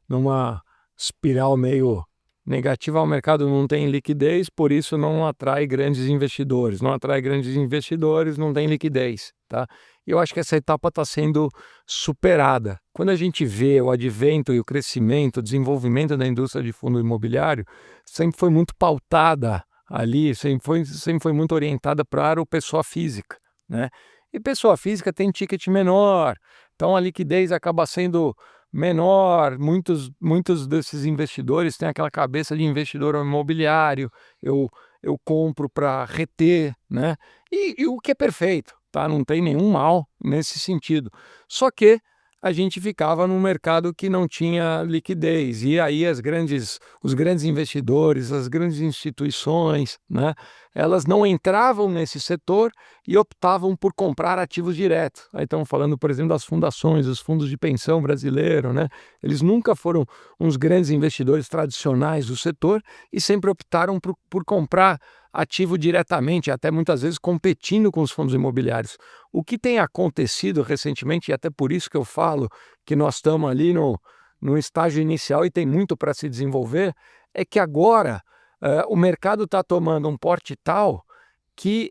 numa espiral meio negativa, o mercado não tem liquidez, por isso não atrai grandes investidores. Não atrai grandes investidores, não tem liquidez, tá? E eu acho que essa etapa está sendo superada. Quando a gente vê o advento e o crescimento, o desenvolvimento da indústria de fundo imobiliário, sempre foi muito pautada ali, sempre foi muito orientada para o pessoa física, né? E pessoa física tem ticket menor, então a liquidez acaba sendo menor. Muitos desses investidores têm aquela cabeça de investidor imobiliário, eu compro para reter, né? E o que é perfeito, tá? Não tem nenhum mal nesse sentido. Só que a gente ficava num mercado que não tinha liquidez, e aí os grandes investidores, as grandes instituições, né, elas não entravam nesse setor e optavam por comprar ativos diretos. Aí estamos falando, por exemplo, das fundações, dos fundos de pensão brasileiro, né? Eles nunca foram uns grandes investidores tradicionais do setor e sempre optaram por comprar ativo diretamente, até muitas vezes competindo com os fundos imobiliários. O que tem acontecido recentemente, e até por isso que eu falo que nós estamos ali no estágio inicial e tem muito para se desenvolver, é que agora o mercado está tomando um porte tal que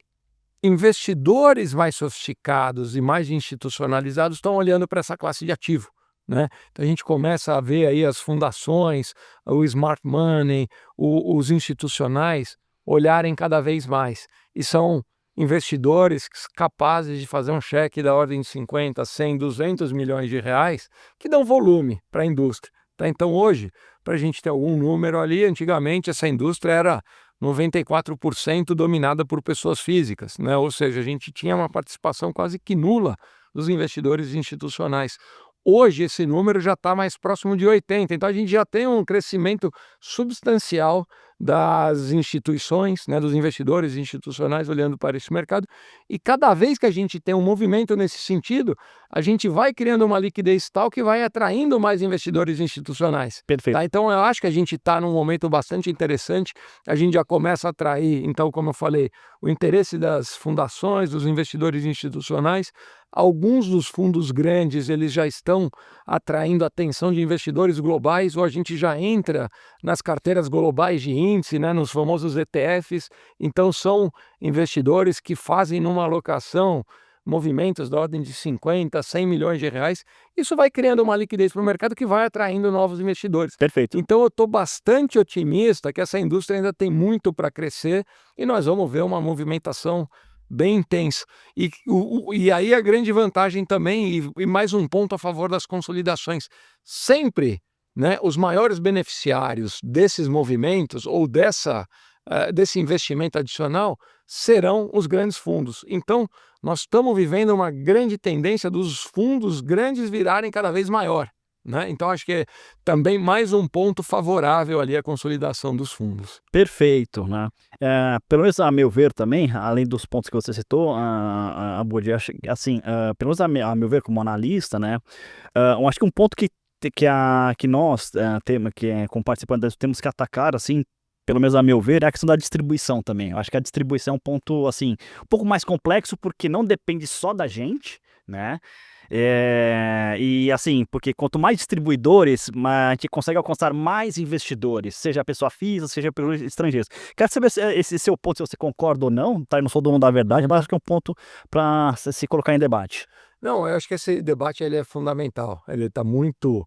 investidores mais sofisticados e mais institucionalizados estão olhando para essa classe de ativo, né? Então a gente começa a ver aí as fundações, o smart money, os institucionais olharem cada vez mais. E são investidores capazes de fazer um cheque da ordem de 50, 100, 200 milhões de reais que dão volume para a indústria, tá? Então hoje, para a gente ter algum número ali, antigamente essa indústria era 94% dominada por pessoas físicas, né? Ou seja, a gente tinha uma participação quase que nula dos investidores institucionais. Hoje esse número já está mais próximo de 80%, então a gente já tem um crescimento substancial das instituições, né, dos investidores institucionais olhando para esse mercado, e cada vez que a gente tem um movimento nesse sentido, a gente vai criando uma liquidez tal que vai atraindo mais investidores institucionais. Perfeito. Tá? Então eu acho que a gente está num momento bastante interessante, a gente já começa a atrair, então, como eu falei, o interesse das fundações, dos investidores institucionais. Alguns dos fundos grandes eles já estão atraindo a atenção de investidores globais, ou a gente já entra nas carteiras globais de índice, né, nos famosos ETFs. Então são investidores que fazem numa alocação movimentos da ordem de 50, 100 milhões de reais. Isso vai criando uma liquidez para o mercado que vai atraindo novos investidores. Perfeito. Então eu estou bastante otimista que essa indústria ainda tem muito para crescer e nós vamos ver uma movimentação bem intensa. E aí a grande vantagem também, e mais um ponto a favor das consolidações, sempre, né, os maiores beneficiários desses movimentos ou desse investimento adicional serão os grandes fundos. Então, nós estamos vivendo uma grande tendência dos fundos grandes virarem cada vez maior, né? Então, acho que é também mais um ponto favorável ali à consolidação dos fundos. Perfeito, né. Pelo menos a meu ver também, além dos pontos que você citou, Abud, acho que assim, pelo menos a meu ver como analista, né, eu acho que um ponto que nós, como participantes temos que atacar, assim, pelo menos a meu ver, é a questão da distribuição também. Eu acho que a distribuição é um ponto, assim, um pouco mais complexo, porque não depende só da gente, né. E assim, porque quanto mais distribuidores, a gente consegue alcançar mais investidores, seja pessoa física, seja pelos estrangeiros. Quero saber se esse seu ponto, se você concorda ou não, tá? Eu não sou dono da verdade, mas acho que é um ponto para se colocar em debate. Não, eu acho que esse debate ele é fundamental. Ele está muito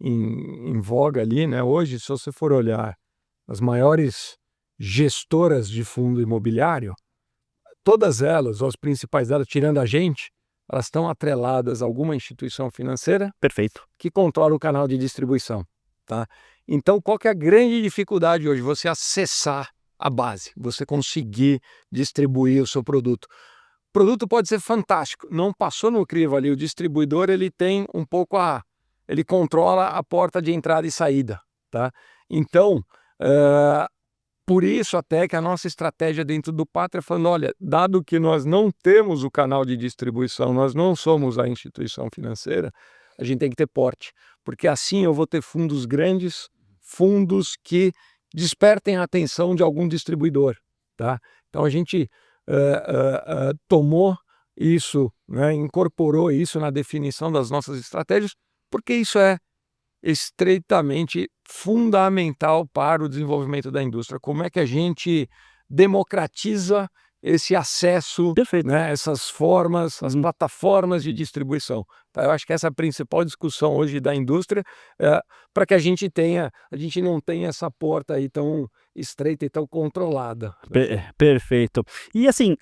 em voga ali, né? Hoje, se você for olhar as maiores gestoras de fundo imobiliário, todas elas, ou as principais delas, tirando a gente, elas estão atreladas a alguma instituição financeira Perfeito. que controla o canal de distribuição, tá? Então, qual que é a grande dificuldade hoje? Você acessar a base, você conseguir distribuir o seu produto. O produto pode ser fantástico, não passou no crivo ali, o distribuidor ele tem um pouco ele controla a porta de entrada e saída, tá? Então, por isso até que a nossa estratégia dentro do Pátria é falando, olha, dado que nós não temos o canal de distribuição, nós não somos a instituição financeira, a gente tem que ter porte, porque assim eu vou ter fundos grandes, fundos que despertem a atenção de algum distribuidor, tá? Então a gente tomou isso, né, incorporou isso na definição das nossas estratégias, porque isso é estreitamente fundamental para o desenvolvimento da indústria. Como é que a gente democratiza esse acesso, Perfeito. né, essas formas, as plataformas de distribuição. Tá? Eu acho que essa é a principal discussão hoje da indústria, para que a gente não tenha essa porta aí tão estreita e tão controlada. Perfeito. E assim,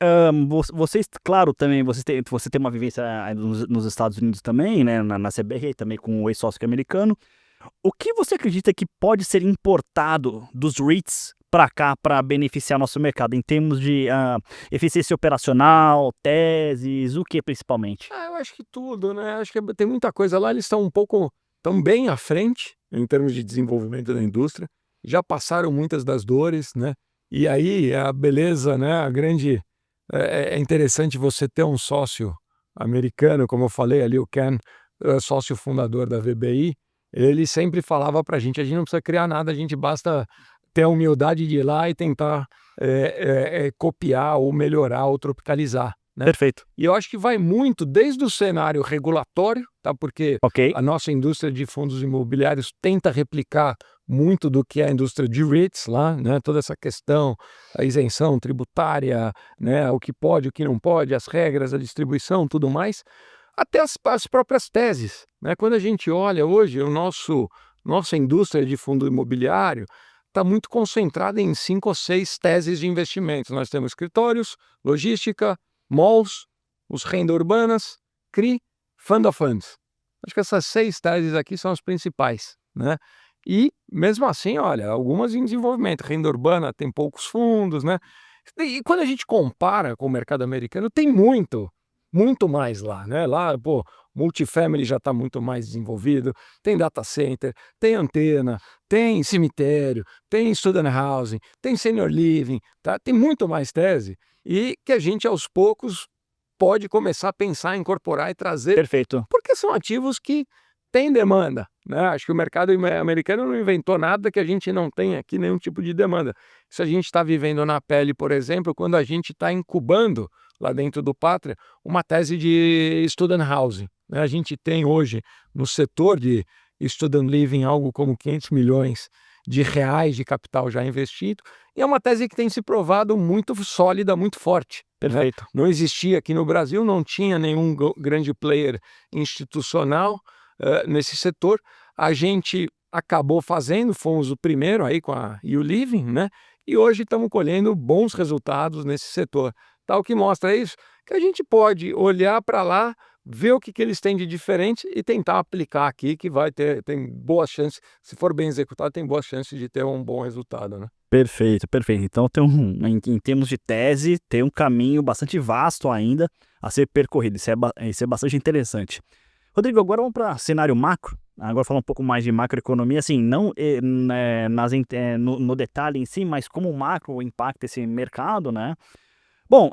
vocês, claro, também você tem uma vivência aí nos Estados Unidos também, né, na CBR, e também com o ex-sócio americano. O que você acredita que pode ser importado dos REITs para cá para beneficiar nosso mercado em termos de eficiência operacional, teses, o que principalmente? Eu acho que tudo, né? Acho que tem muita coisa lá, eles estão bem à frente em termos de desenvolvimento da indústria, já passaram muitas das dores, né? E aí a beleza, né? É interessante você ter um sócio americano, como eu falei ali, o Ken, sócio fundador da VBI, ele sempre falava para a gente não precisa criar nada, a gente basta ter a humildade de ir lá e tentar copiar ou melhorar ou tropicalizar, né? Perfeito. E eu acho que vai muito desde o cenário regulatório, tá? Porque Ok. a nossa indústria de fundos imobiliários tenta replicar muito do que é a indústria de REITs lá, né? Toda essa questão, a isenção tributária, né? O que pode, o que não pode, as regras, a distribuição, tudo mais, até as próprias teses, né? Quando a gente olha hoje, nossa indústria de fundo imobiliário está muito concentrada em 5 ou 6 teses de investimentos. Nós temos escritórios, logística, malls, os renda urbanas, CRI, Fund of Funds. Acho que essas 6 teses aqui são as principais, né? E, mesmo assim, olha, algumas em desenvolvimento. Renda urbana tem poucos fundos, né? E quando a gente compara com o mercado americano, tem muito mais lá, né? Lá, pô, multifamily já está muito mais desenvolvido, tem data center, tem antena, tem cemitério, tem student housing, tem senior living, tá? Tem muito mais tese e que a gente aos poucos pode começar a pensar em incorporar e trazer, Perfeito. porque são ativos que têm demanda, né? Acho que o mercado americano não inventou nada que a gente não tenha aqui, nenhum tipo de demanda. Se a gente está vivendo na pele, por exemplo, quando a gente está incubando lá dentro do Pátria uma tese de student housing, né? A gente tem hoje no setor de student living algo como 500 milhões de reais de capital já investido, e é uma tese que tem se provado muito sólida, muito forte. Perfeito. Não existia aqui no Brasil, não tinha nenhum grande player institucional nesse setor. A gente acabou fazendo, fomos o primeiro aí com a YouLiving, né? E hoje estamos colhendo bons resultados nesse setor. Tá, o que mostra isso? Que a gente pode olhar para lá, ver o que eles têm de diferente e tentar aplicar aqui, que tem boas chances, se for bem executado, tem boas chances de ter um bom resultado, né? Perfeito, perfeito. Então em termos de tese, tem um caminho bastante vasto ainda a ser percorrido. Isso é bastante interessante. Rodrigo, agora vamos para cenário macro. Agora falar um pouco mais de macroeconomia, assim, não no detalhe em si, mas como o macro impacta esse mercado, né? Bom,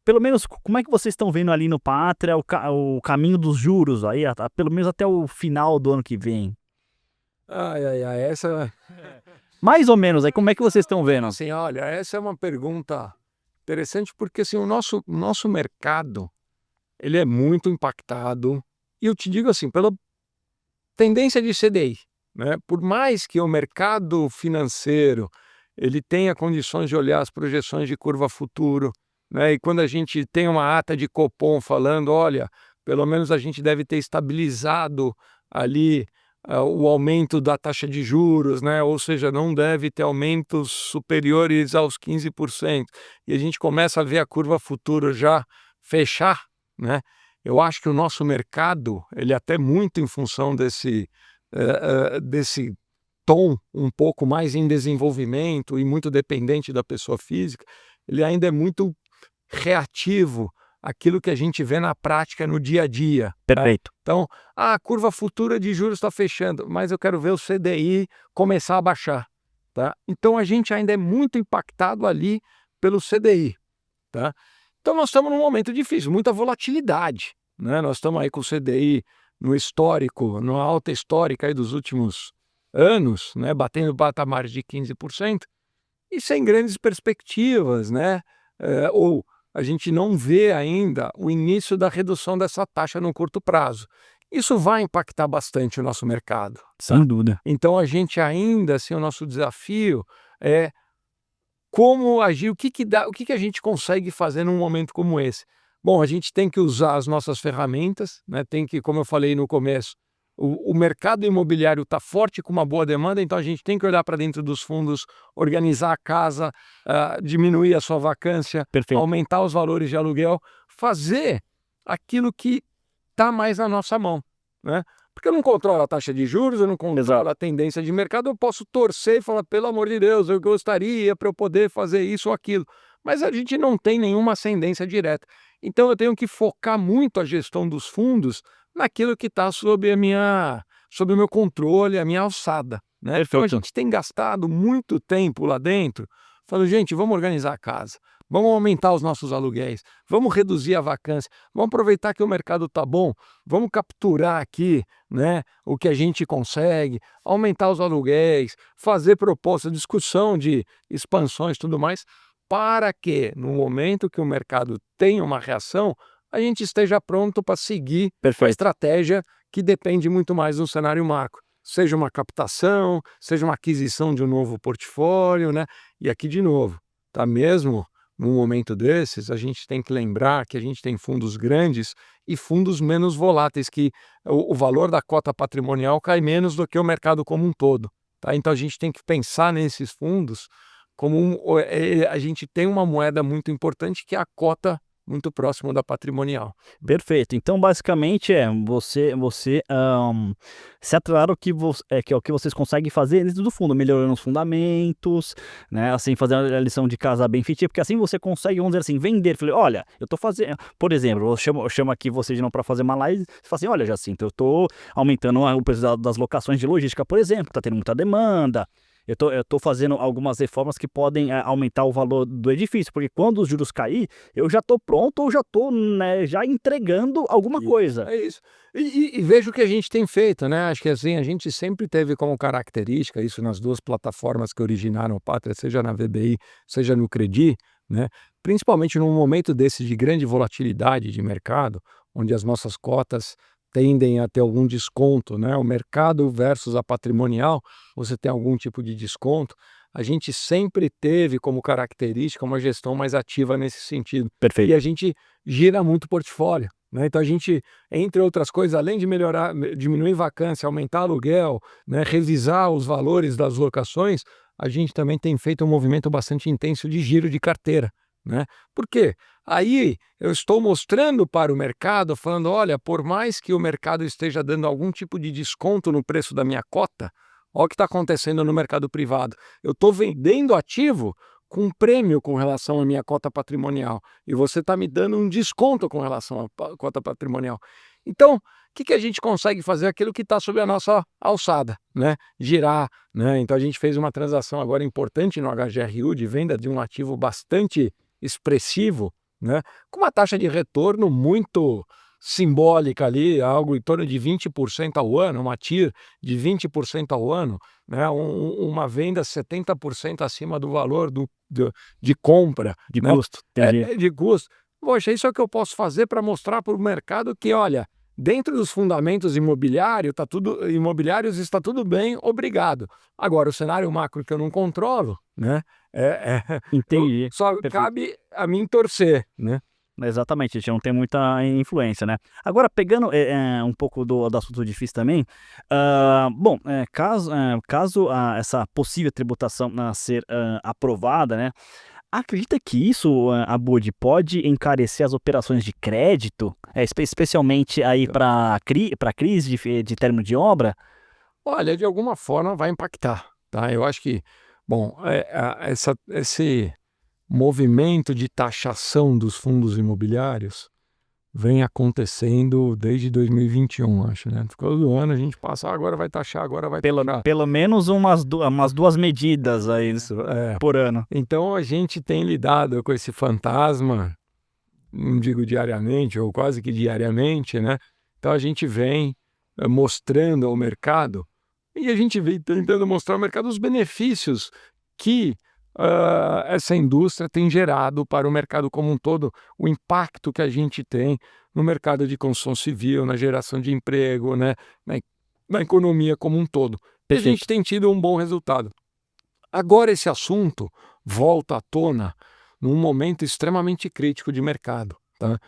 pelo menos como é que vocês estão vendo ali no Pátria o caminho dos juros aí, pelo menos até o final do ano que vem? Essa... Mais ou menos, aí como é que vocês estão vendo? Assim, olha, essa é uma pergunta interessante porque assim, o nosso mercado ele é muito impactado, e eu te digo assim, pela tendência de CDI, né? Por mais que o mercado financeiro ele tenha condições de olhar as projeções de curva futuro, né? E quando a gente tem uma ata de Copom falando, olha, pelo menos a gente deve ter estabilizado ali o aumento da taxa de juros, né? Ou seja, não deve ter aumentos superiores aos 15%. E a gente começa a ver a curva futuro já fechar, né? Eu acho que o nosso mercado, ele até muito em função desse tom um pouco mais em desenvolvimento e muito dependente da pessoa física, ele ainda é muito reativo àquilo que a gente vê na prática no dia a dia. Perfeito. Então, a curva futura de juros está fechando, mas eu quero ver o CDI começar a baixar. tá? Então a gente ainda é muito impactado ali pelo CDI, tá? Então nós estamos num momento difícil, muita volatilidade, né? Nós estamos aí com o CDI no histórico, numa alta histórica aí dos últimos anos, né? Batendo patamares de 15% e sem grandes perspectivas, né? Ou a gente não vê ainda o início da redução dessa taxa no curto prazo. Isso vai impactar bastante o nosso mercado, tá? Sem dúvida. Então a gente ainda, assim, o nosso desafio é como agir, o que que dá, o que que a gente consegue fazer num momento como esse? Bom, a gente tem que usar as nossas ferramentas, né? Tem que, como eu falei no começo, o mercado imobiliário está forte com uma boa demanda, então a gente tem que olhar para dentro dos fundos, organizar a casa, diminuir a sua vacância, Perfeito. aumentar os valores de aluguel, fazer aquilo que está mais na nossa mão, né? Porque eu não controlo a taxa de juros, eu não controlo a tendência de mercado, eu posso torcer e falar, pelo amor de Deus, eu gostaria para eu poder fazer isso ou aquilo. Mas a gente não tem nenhuma ascendência direta. Então eu tenho que focar muito a gestão dos fundos naquilo que está sob o meu controle, a minha alçada, né? Então a Perfeito. gente tem gastado muito tempo lá dentro, falando, gente, vamos organizar a casa, vamos aumentar os nossos aluguéis, vamos reduzir a vacância, vamos aproveitar que o mercado está bom, vamos capturar aqui, né, o que a gente consegue, aumentar os aluguéis, fazer proposta, discussão de expansões e tudo mais, para que no momento que o mercado tenha uma reação, a gente esteja pronto para seguir a Perfeito. estratégia que depende muito mais do cenário macro. Seja uma captação, seja uma aquisição de um novo portfólio, né? E aqui de novo, tá? Mesmo num momento desses, a gente tem que lembrar que a gente tem fundos grandes e fundos menos voláteis, que o valor da cota patrimonial cai menos do que o mercado como um todo, tá? Então a gente tem que pensar nesses fundos como a gente tem uma moeda muito importante que é a cota muito próximo da patrimonial. Perfeito. Então, basicamente, se atrelar ao que, que é o que vocês conseguem fazer dentro do fundo, melhorando os fundamentos, né? Assim, fazendo a lição de casa bem feitinha, porque assim você consegue, vamos dizer assim, vender. Falei, olha, eu tô fazendo, por exemplo, eu chamo aqui você de não para fazer uma live, você fala assim, olha, Jacinto, eu tô aumentando o preço das locações de logística, por exemplo, tá tendo muita demanda. Eu tô fazendo algumas reformas que podem aumentar o valor do edifício, porque quando os juros cair, eu já tô pronto ou já tô, né, já entregando alguma coisa. É isso. E veja o que a gente tem feito, né? Acho que assim, a gente sempre teve como característica isso nas duas plataformas que originaram o Pátria, seja na VBI, seja no Credi, né? Principalmente num momento desse de grande volatilidade de mercado, onde as nossas cotas tendem a ter algum desconto, né? O mercado versus a patrimonial, você tem algum tipo de desconto. A gente sempre teve como característica uma gestão mais ativa nesse sentido. E Perfeito. a gente gira muito portfólio, né? Então a gente, entre outras coisas, além de melhorar, diminuir vacância, aumentar aluguel, né, revisar os valores das locações, a gente também tem feito um movimento bastante intenso de giro de carteira, né? Por quê? Aí eu estou mostrando para o mercado, falando, olha, por mais que o mercado esteja dando algum tipo de desconto no preço da minha cota, olha o que está acontecendo no mercado privado. Eu estou vendendo ativo com prêmio com relação à minha cota patrimonial e você está me dando um desconto com relação à cota patrimonial. Então, o que a gente consegue fazer? Aquilo que está sob a nossa alçada, né? Girar, né? Então a gente fez uma transação agora importante no HGRU de venda de um ativo bastante expressivo, né? Com uma taxa de retorno muito simbólica ali, algo em torno de 20% ao ano, uma TIR de 20% ao ano, né? Uma venda 70% acima do valor de compra, De né? custo. Entendi. De custo. Poxa, isso é o que eu posso fazer para mostrar para o mercado que, olha, dentro dos fundamentos imobiliários está tudo bem, obrigado. Agora, o cenário macro que eu não controlo, né? Entendi. Só Perfeito. cabe a mim torcer, né? Exatamente, a gente não tem muita influência, né. Agora pegando, um pouco do assunto difícil também, bom, caso essa possível tributação ser, aprovada, né, acredita que isso, Abud, pode encarecer as operações de crédito? Especialmente aí para crise de término de obra? Olha, de alguma forma vai impactar, tá? Eu acho que, bom, esse movimento de taxação dos fundos imobiliários vem acontecendo desde 2021, acho, né? Todo ano a gente passa, agora vai taxar, agora vai taxar. Pelo menos umas 2 medidas aí Isso, por ano. Então a gente tem lidado com esse fantasma, não digo diariamente, ou quase que diariamente, né? Então a gente vem mostrando ao mercado, e a gente vem tentando mostrar ao mercado os benefícios que essa indústria tem gerado para o mercado como um todo, o impacto que a gente tem no mercado de construção civil, na geração de emprego, né? Na economia como um todo. E a gente tem tido um bom resultado. Agora esse assunto volta à tona num momento extremamente crítico de mercado. Tá?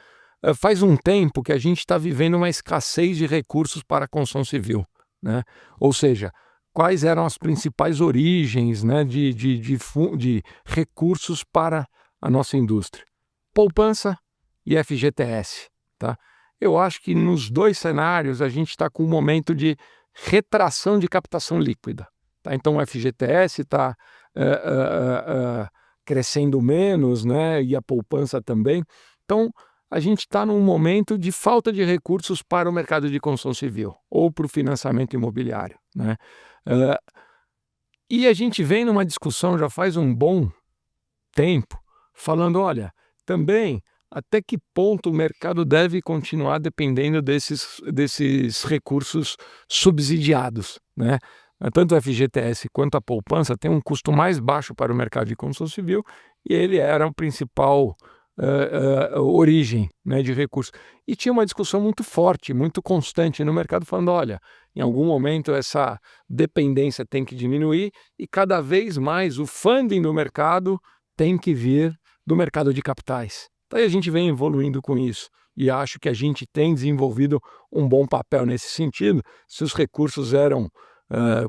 Faz um tempo que a gente está vivendo uma escassez de recursos para a construção civil. Né? Ou seja, quais eram as principais origens, né, de recursos para a nossa indústria? Poupança e FGTS. Tá? Eu acho que nos dois cenários a gente está com um momento de retração de captação líquida. Tá? Então o FGTS está crescendo menos, né? E a poupança também. Então a gente está num momento de falta de recursos para o mercado de construção civil ou para o financiamento imobiliário. Né? E a gente vem numa discussão já faz um bom tempo falando, olha, também até que ponto o mercado deve continuar dependendo desses recursos subsidiados, né? Tanto o FGTS quanto a poupança tem um custo mais baixo para o mercado de construção civil e ele era a principal origem, né, de recursos. E tinha uma discussão muito forte, muito constante no mercado falando, olha, em algum momento essa dependência tem que diminuir e cada vez mais o funding do mercado tem que vir do mercado de capitais. Então a gente vem evoluindo com isso e acho que a gente tem desenvolvido um bom papel nesse sentido. Se os recursos eram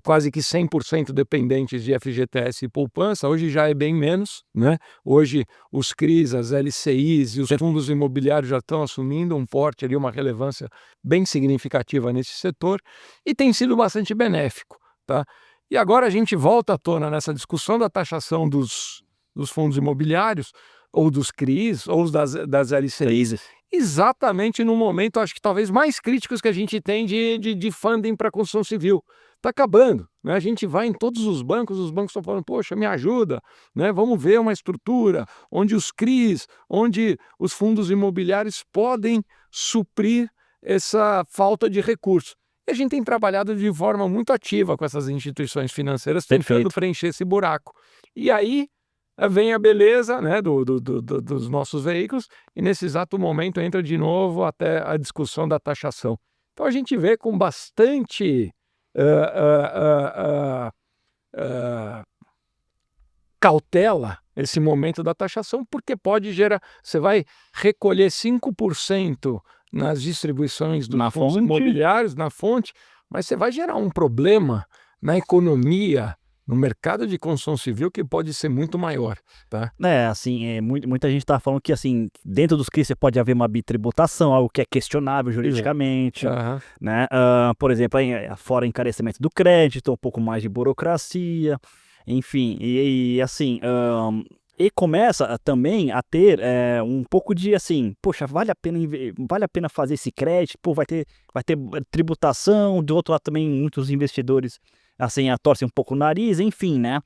quase que 100% dependentes de FGTS e poupança, hoje já é bem menos, né? Hoje os CRIs, as LCIs e os fundos imobiliários já estão assumindo um porte ali, uma relevância bem significativa nesse setor e tem sido bastante benéfico, tá? E agora a gente volta à tona nessa discussão da taxação dos fundos imobiliários ou dos CRIs ou das LCIs, exatamente no momento, acho que talvez mais críticos que a gente tem de funding para a construção civil. Está acabando, né? A gente vai em todos os bancos estão falando, poxa, me ajuda, né? Vamos ver uma estrutura onde os CRIs, onde os fundos imobiliários podem suprir essa falta de recursos. E a gente tem trabalhado de forma muito ativa com essas instituições financeiras, tentando preencher esse buraco. E aí vem a beleza, né, dos nossos veículos, e nesse exato momento entra de novo até a discussão da taxação. Então a gente vê com bastante cautela esse momento da taxação, porque pode gerar, você vai recolher 5% nas distribuições dos fundos imobiliários, na fonte, mas você vai gerar um problema na economia, no mercado de construção civil que pode ser muito maior, tá? Assim, muita gente está falando que, assim, dentro dos CRIs você pode haver uma bitributação, algo que é questionável juridicamente, né? Por exemplo, fora encarecimento do crédito, um pouco mais de burocracia, enfim, e assim, e começa também a ter um pouco de, assim, poxa, vale a pena fazer esse crédito, pô, vai ter tributação, do outro lado também muitos investidores assim, torcem um pouco o nariz, enfim, né?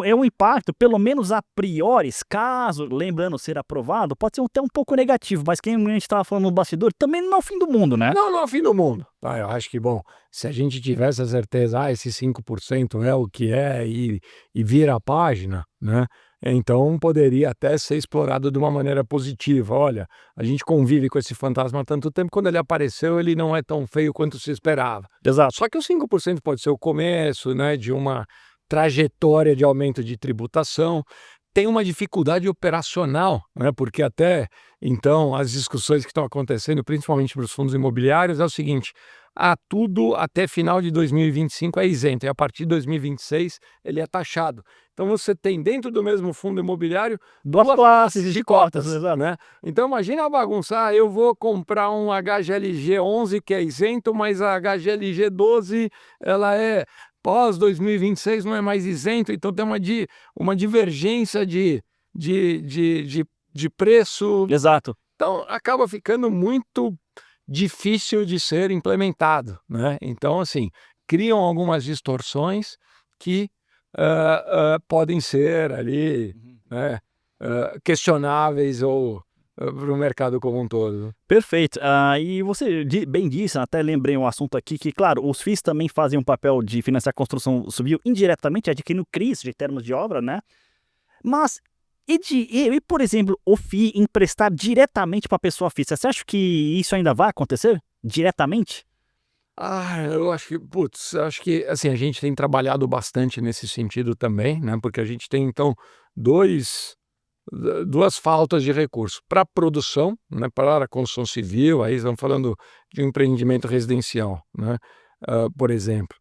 É um impacto, pelo menos a priori, caso, lembrando ser aprovado, pode ser até um pouco negativo, mas quem a gente estava falando no bastidor, também não é o fim do mundo, né? Não é o fim do mundo. Eu acho que, bom, se a gente tivesse a certeza, esse 5% é o que é e vira a página, né? Então poderia até ser explorado de uma maneira positiva. Olha, a gente convive com esse fantasma há tanto tempo, quando ele apareceu, ele não é tão feio quanto se esperava. Exato. Só que os 5% pode ser o começo, né, de uma trajetória de aumento de tributação. Tem uma dificuldade operacional, né, porque até então as discussões que estão acontecendo, principalmente para os fundos imobiliários, é o seguinte: tudo até final de 2025 é isento, e a partir de 2026 ele é taxado. Então você tem dentro do mesmo fundo imobiliário duas classes de cotas, né? Então imagina a bagunça, eu vou comprar um HGLG 11 que é isento, mas a HGLG 12 ela é pós 2026, não é mais isento, então tem uma divergência de preço. Exato. Então, acaba ficando muito difícil de ser implementado, né? Então, assim, criam algumas distorções que podem ser ali, Uhum. né, questionáveis ou para o mercado como um todo. Perfeito. E você bem disse, até lembrei um assunto aqui que, claro, os FIIs também fazem um papel de financiar a construção civil indiretamente, adquirindo CRIs de termos de obra, né? Mas por exemplo, o FII emprestar diretamente para a pessoa física, você acha que isso ainda vai acontecer? Diretamente? Eu acho que, putz, acho que, assim, a gente tem trabalhado bastante nesse sentido também, né, porque a gente tem, então, 2 duas faltas de recurso. Para a produção, né, para a construção civil, aí estamos falando de um empreendimento residencial, né, por exemplo.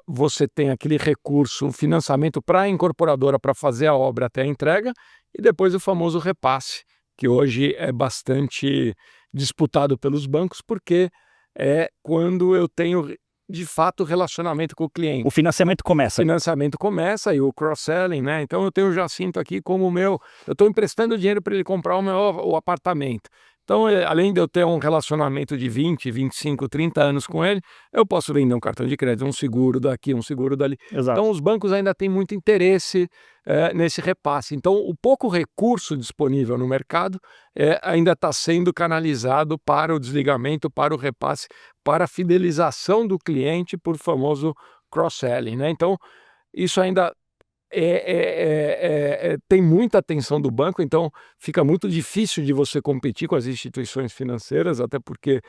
Você tem aquele recurso, o financiamento para a incorporadora para fazer a obra até a entrega e depois o famoso repasse, que hoje é bastante disputado pelos bancos, porque é quando eu tenho de fato relacionamento com o cliente. O financiamento O começa. financiamento começa e o cross-selling, né? Então eu tenho o Jacinto aqui como meu, eu estou emprestando dinheiro para ele comprar o apartamento. Então, além de eu ter um relacionamento de 20, 25, 30 anos com ele, eu posso vender um cartão de crédito, um seguro daqui, um seguro dali. Então, Exato. os bancos ainda têm muito interesse nesse repasse. Então, o pouco recurso disponível no mercado ainda está sendo canalizado para o desligamento, para o repasse, para a fidelização do cliente por famoso cross-selling, né? Então, isso ainda tem muita atenção do banco, então fica muito difícil de você competir com as instituições financeiras, até porque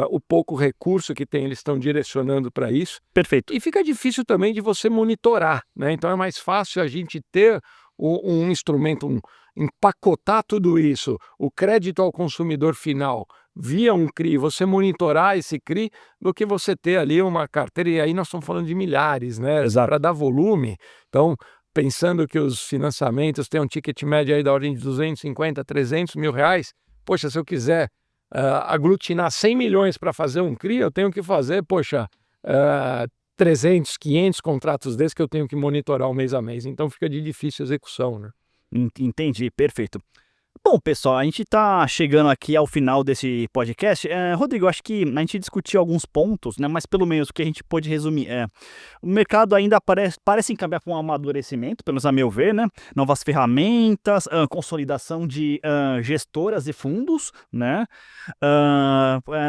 o pouco recurso que tem eles estão direcionando para isso. Perfeito. E fica difícil também de você monitorar, né? Então é mais fácil a gente ter um instrumento, empacotar tudo isso, o crédito ao consumidor final, via um CRI, você monitorar esse CRI, do que você ter ali uma carteira, e aí nós estamos falando de milhares, né? Exato. Para dar volume. Então, pensando que os financiamentos têm um ticket médio aí da ordem de 250, 300 mil reais, poxa, se eu quiser aglutinar 100 milhões para fazer um CRI, eu tenho que fazer, poxa, 300, 500 contratos desses que eu tenho que monitorar o mês a mês. Então fica de difícil execução, né? Entendi, perfeito. Bom, pessoal, a gente está chegando aqui ao final desse podcast. Rodrigo, acho que a gente discutiu alguns pontos, né? Mas pelo menos o que a gente pôde resumir o mercado ainda parece encaminhar para um amadurecimento, pelo menos a meu ver, né? Novas ferramentas, consolidação de gestoras e fundos, né?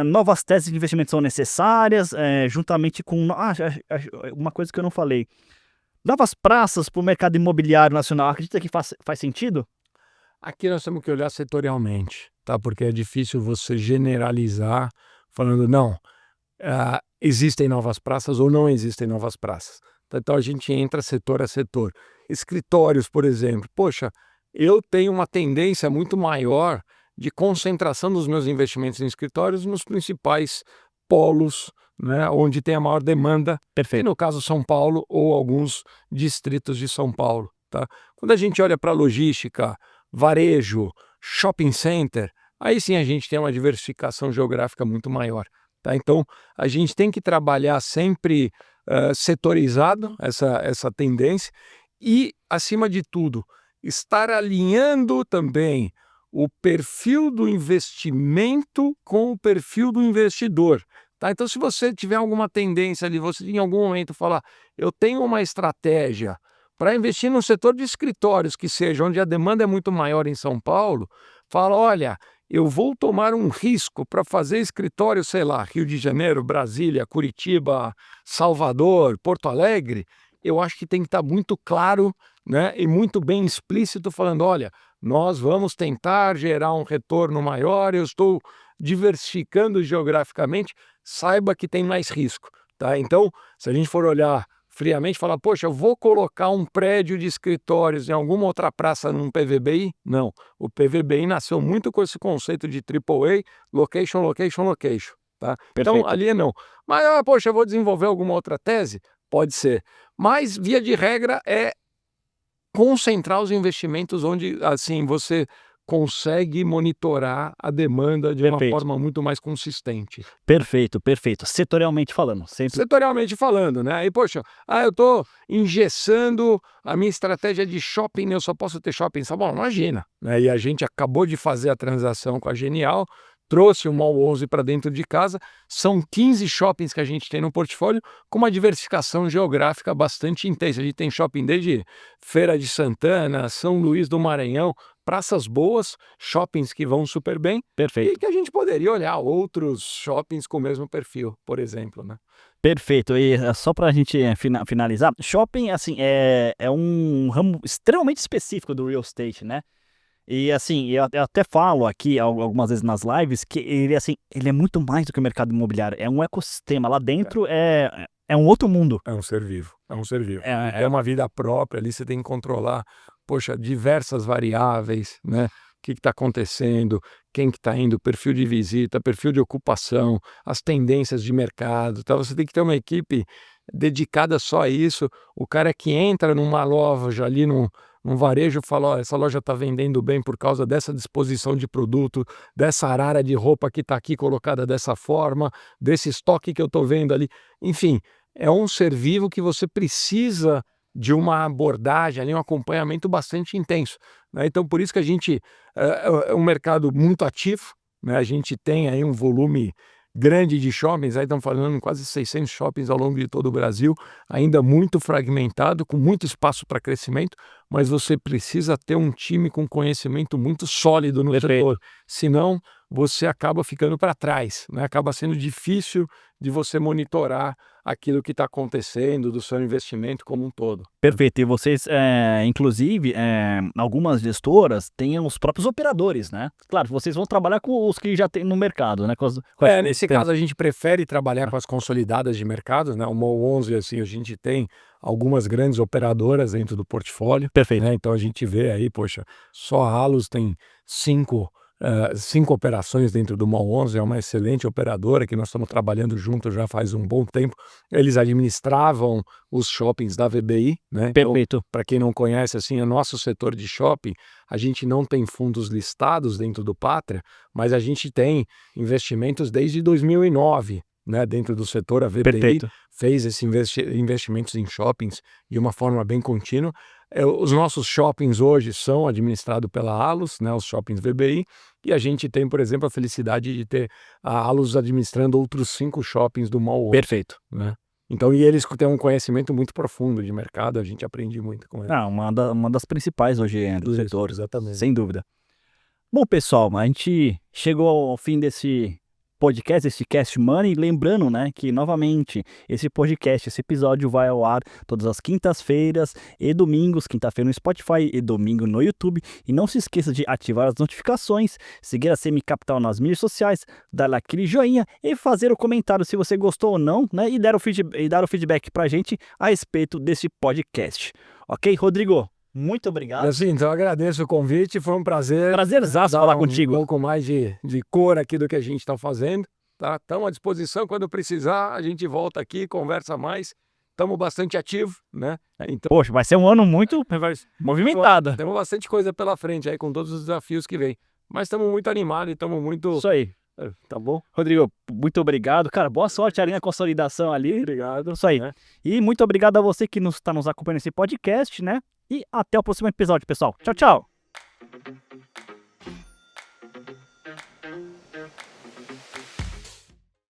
Novas teses de investimento são necessárias, juntamente com uma coisa que eu não falei. Novas praças para o mercado imobiliário nacional. Acredita que faz sentido? Aqui nós temos que olhar setorialmente, tá? Porque é difícil você generalizar falando, não, existem novas praças ou não existem novas praças. Então a gente entra setor a setor. Escritórios, por exemplo. Poxa, eu tenho uma tendência muito maior de concentração dos meus investimentos em escritórios nos principais polos, né, onde tem a maior demanda, e Perfeito. no caso São Paulo ou alguns distritos de São Paulo, tá? Quando a gente olha para logística, varejo, shopping center, aí sim a gente tem uma diversificação geográfica muito maior, tá? Então a gente tem que trabalhar sempre setorizado essa tendência e, acima de tudo, estar alinhando também o perfil do investimento com o perfil do investidor. Tá? Então, se você tiver alguma tendência ali, você em algum momento falar, eu tenho uma estratégia para investir no setor de escritórios, que seja onde a demanda é muito maior em São Paulo, fala, olha, eu vou tomar um risco para fazer escritório, sei lá, Rio de Janeiro, Brasília, Curitiba, Salvador, Porto Alegre, eu acho que tem que estar muito claro, né, e muito bem explícito, falando, olha, nós vamos tentar gerar um retorno maior, eu estou diversificando geograficamente, saiba que tem mais risco, tá? Então, se a gente for olhar friamente, falar, poxa, eu vou colocar um prédio de escritórios em alguma outra praça num PVBI? Não, o PVBI nasceu muito com esse conceito de AAA, location, location, location, tá? Então, Perfeito. ali não. Mas, poxa, eu vou desenvolver alguma outra tese? Pode ser. Mas, via de regra, é concentrar os investimentos onde, assim, você consegue monitorar a demanda de uma Perfeito. forma muito mais consistente. Perfeito, perfeito. Setorialmente falando, sempre Setorialmente falando, né? Aí, poxa, eu estou engessando a minha estratégia de shopping, eu só posso ter shopping em São Paulo. Imagina, né? E a gente acabou de fazer a transação com a Genial, trouxe o Mall 11 para dentro de casa. São 15 shoppings que a gente tem no portfólio, com uma diversificação geográfica bastante intensa. A gente tem shopping desde Feira de Santana, São Luís do Maranhão, praças boas, shoppings que vão super bem, perfeito. e que a gente poderia olhar outros shoppings com o mesmo perfil, por exemplo, né? Perfeito. E só para a gente finalizar, shopping assim é um ramo extremamente específico do real estate, né? E assim, eu até falo aqui algumas vezes nas lives que ele é muito mais do que o mercado imobiliário, é um ecossistema. Lá dentro é um outro mundo. É um ser vivo, é um ser vivo. É É uma vida própria, ali você tem que controlar, poxa, diversas variáveis, né? O que está acontecendo, quem que está indo, perfil de visita, perfil de ocupação, as tendências de mercado. Então você tem que ter uma equipe dedicada só a isso. O cara que entra numa loja ali, num varejo, fala: ó, essa loja está vendendo bem por causa dessa disposição de produto, dessa arara de roupa que está aqui colocada dessa forma, desse estoque que eu estou vendo ali. Enfim, é um ser vivo que você precisa de uma abordagem, ali, um acompanhamento bastante intenso, né? Então, por isso que a gente é um mercado muito ativo, né? A gente tem aí um volume grande de shoppings, aí estamos falando quase 600 shoppings ao longo de todo o Brasil, ainda muito fragmentado, com muito espaço para crescimento, mas você precisa ter um time com conhecimento muito sólido no setor, senão você acaba ficando para trás, né? Acaba sendo difícil de você monitorar aquilo que está acontecendo, do seu investimento como um todo. perfeito. E vocês, inclusive, algumas gestoras têm os próprios operadores, né? Claro, vocês vão trabalhar com os que já tem no mercado, né? Nesse caso a gente prefere trabalhar com as consolidadas de mercado, né? O Mall 11, assim, a gente tem algumas grandes operadoras dentro do portfólio, Perfeito. né? Então a gente vê aí, poxa, só a Allos tem 5 operações dentro do Mall 11, é uma excelente operadora que nós estamos trabalhando junto já faz um bom tempo. Eles administravam os shoppings da VBI, né? Então, Perfeito. para quem não conhece, assim, o nosso setor de shopping, a gente não tem fundos listados dentro do Pátria, mas a gente tem investimentos desde 2009, né? Dentro do setor, a VBI Perfeito. fez esses investimentos em shoppings de uma forma bem contínua. Os nossos shoppings hoje são administrados pela Allos, né? Os shoppings VBI, e a gente tem, por exemplo, a felicidade de ter a Allos administrando outros 5 shoppings do Mall 11, Perfeito. né? Então, e eles têm um conhecimento muito profundo de mercado, a gente aprende muito com eles. Uma das principais hoje do Isso, setor, exatamente. sem dúvida. Bom, pessoal, a gente chegou ao fim desse podcast, esse Cast Money, lembrando, né, que novamente esse podcast, esse episódio vai ao ar todas as quintas-feiras e domingos, quinta-feira no Spotify e domingo no YouTube. E não se esqueça de ativar as notificações, seguir a Semi Capital nas mídias sociais, dar aquele joinha e fazer o comentário se você gostou ou não, né, e dar o feedback pra gente a respeito desse podcast. Ok, Rodrigo? Muito obrigado. Assim, então eu agradeço o convite, foi um prazer. Prazerzaço dar falar contigo. Um pouco mais de cor aqui do que a gente está fazendo, tá? Estamos à disposição, quando precisar, a gente volta aqui, conversa mais. Estamos bastante ativos, né? Então, Poxa, vai ser um ano muito movimentado. temos bastante coisa pela frente aí, com todos os desafios que vem. Mas estamos muito animados e estamos muito... Isso aí. Tá bom? Rodrigo, muito obrigado. Cara, boa sorte ali na consolidação ali. Obrigado. Isso aí. Né? E muito obrigado a você que está nos acompanhando nesse podcast, né? E até o próximo episódio, pessoal. Tchau, tchau.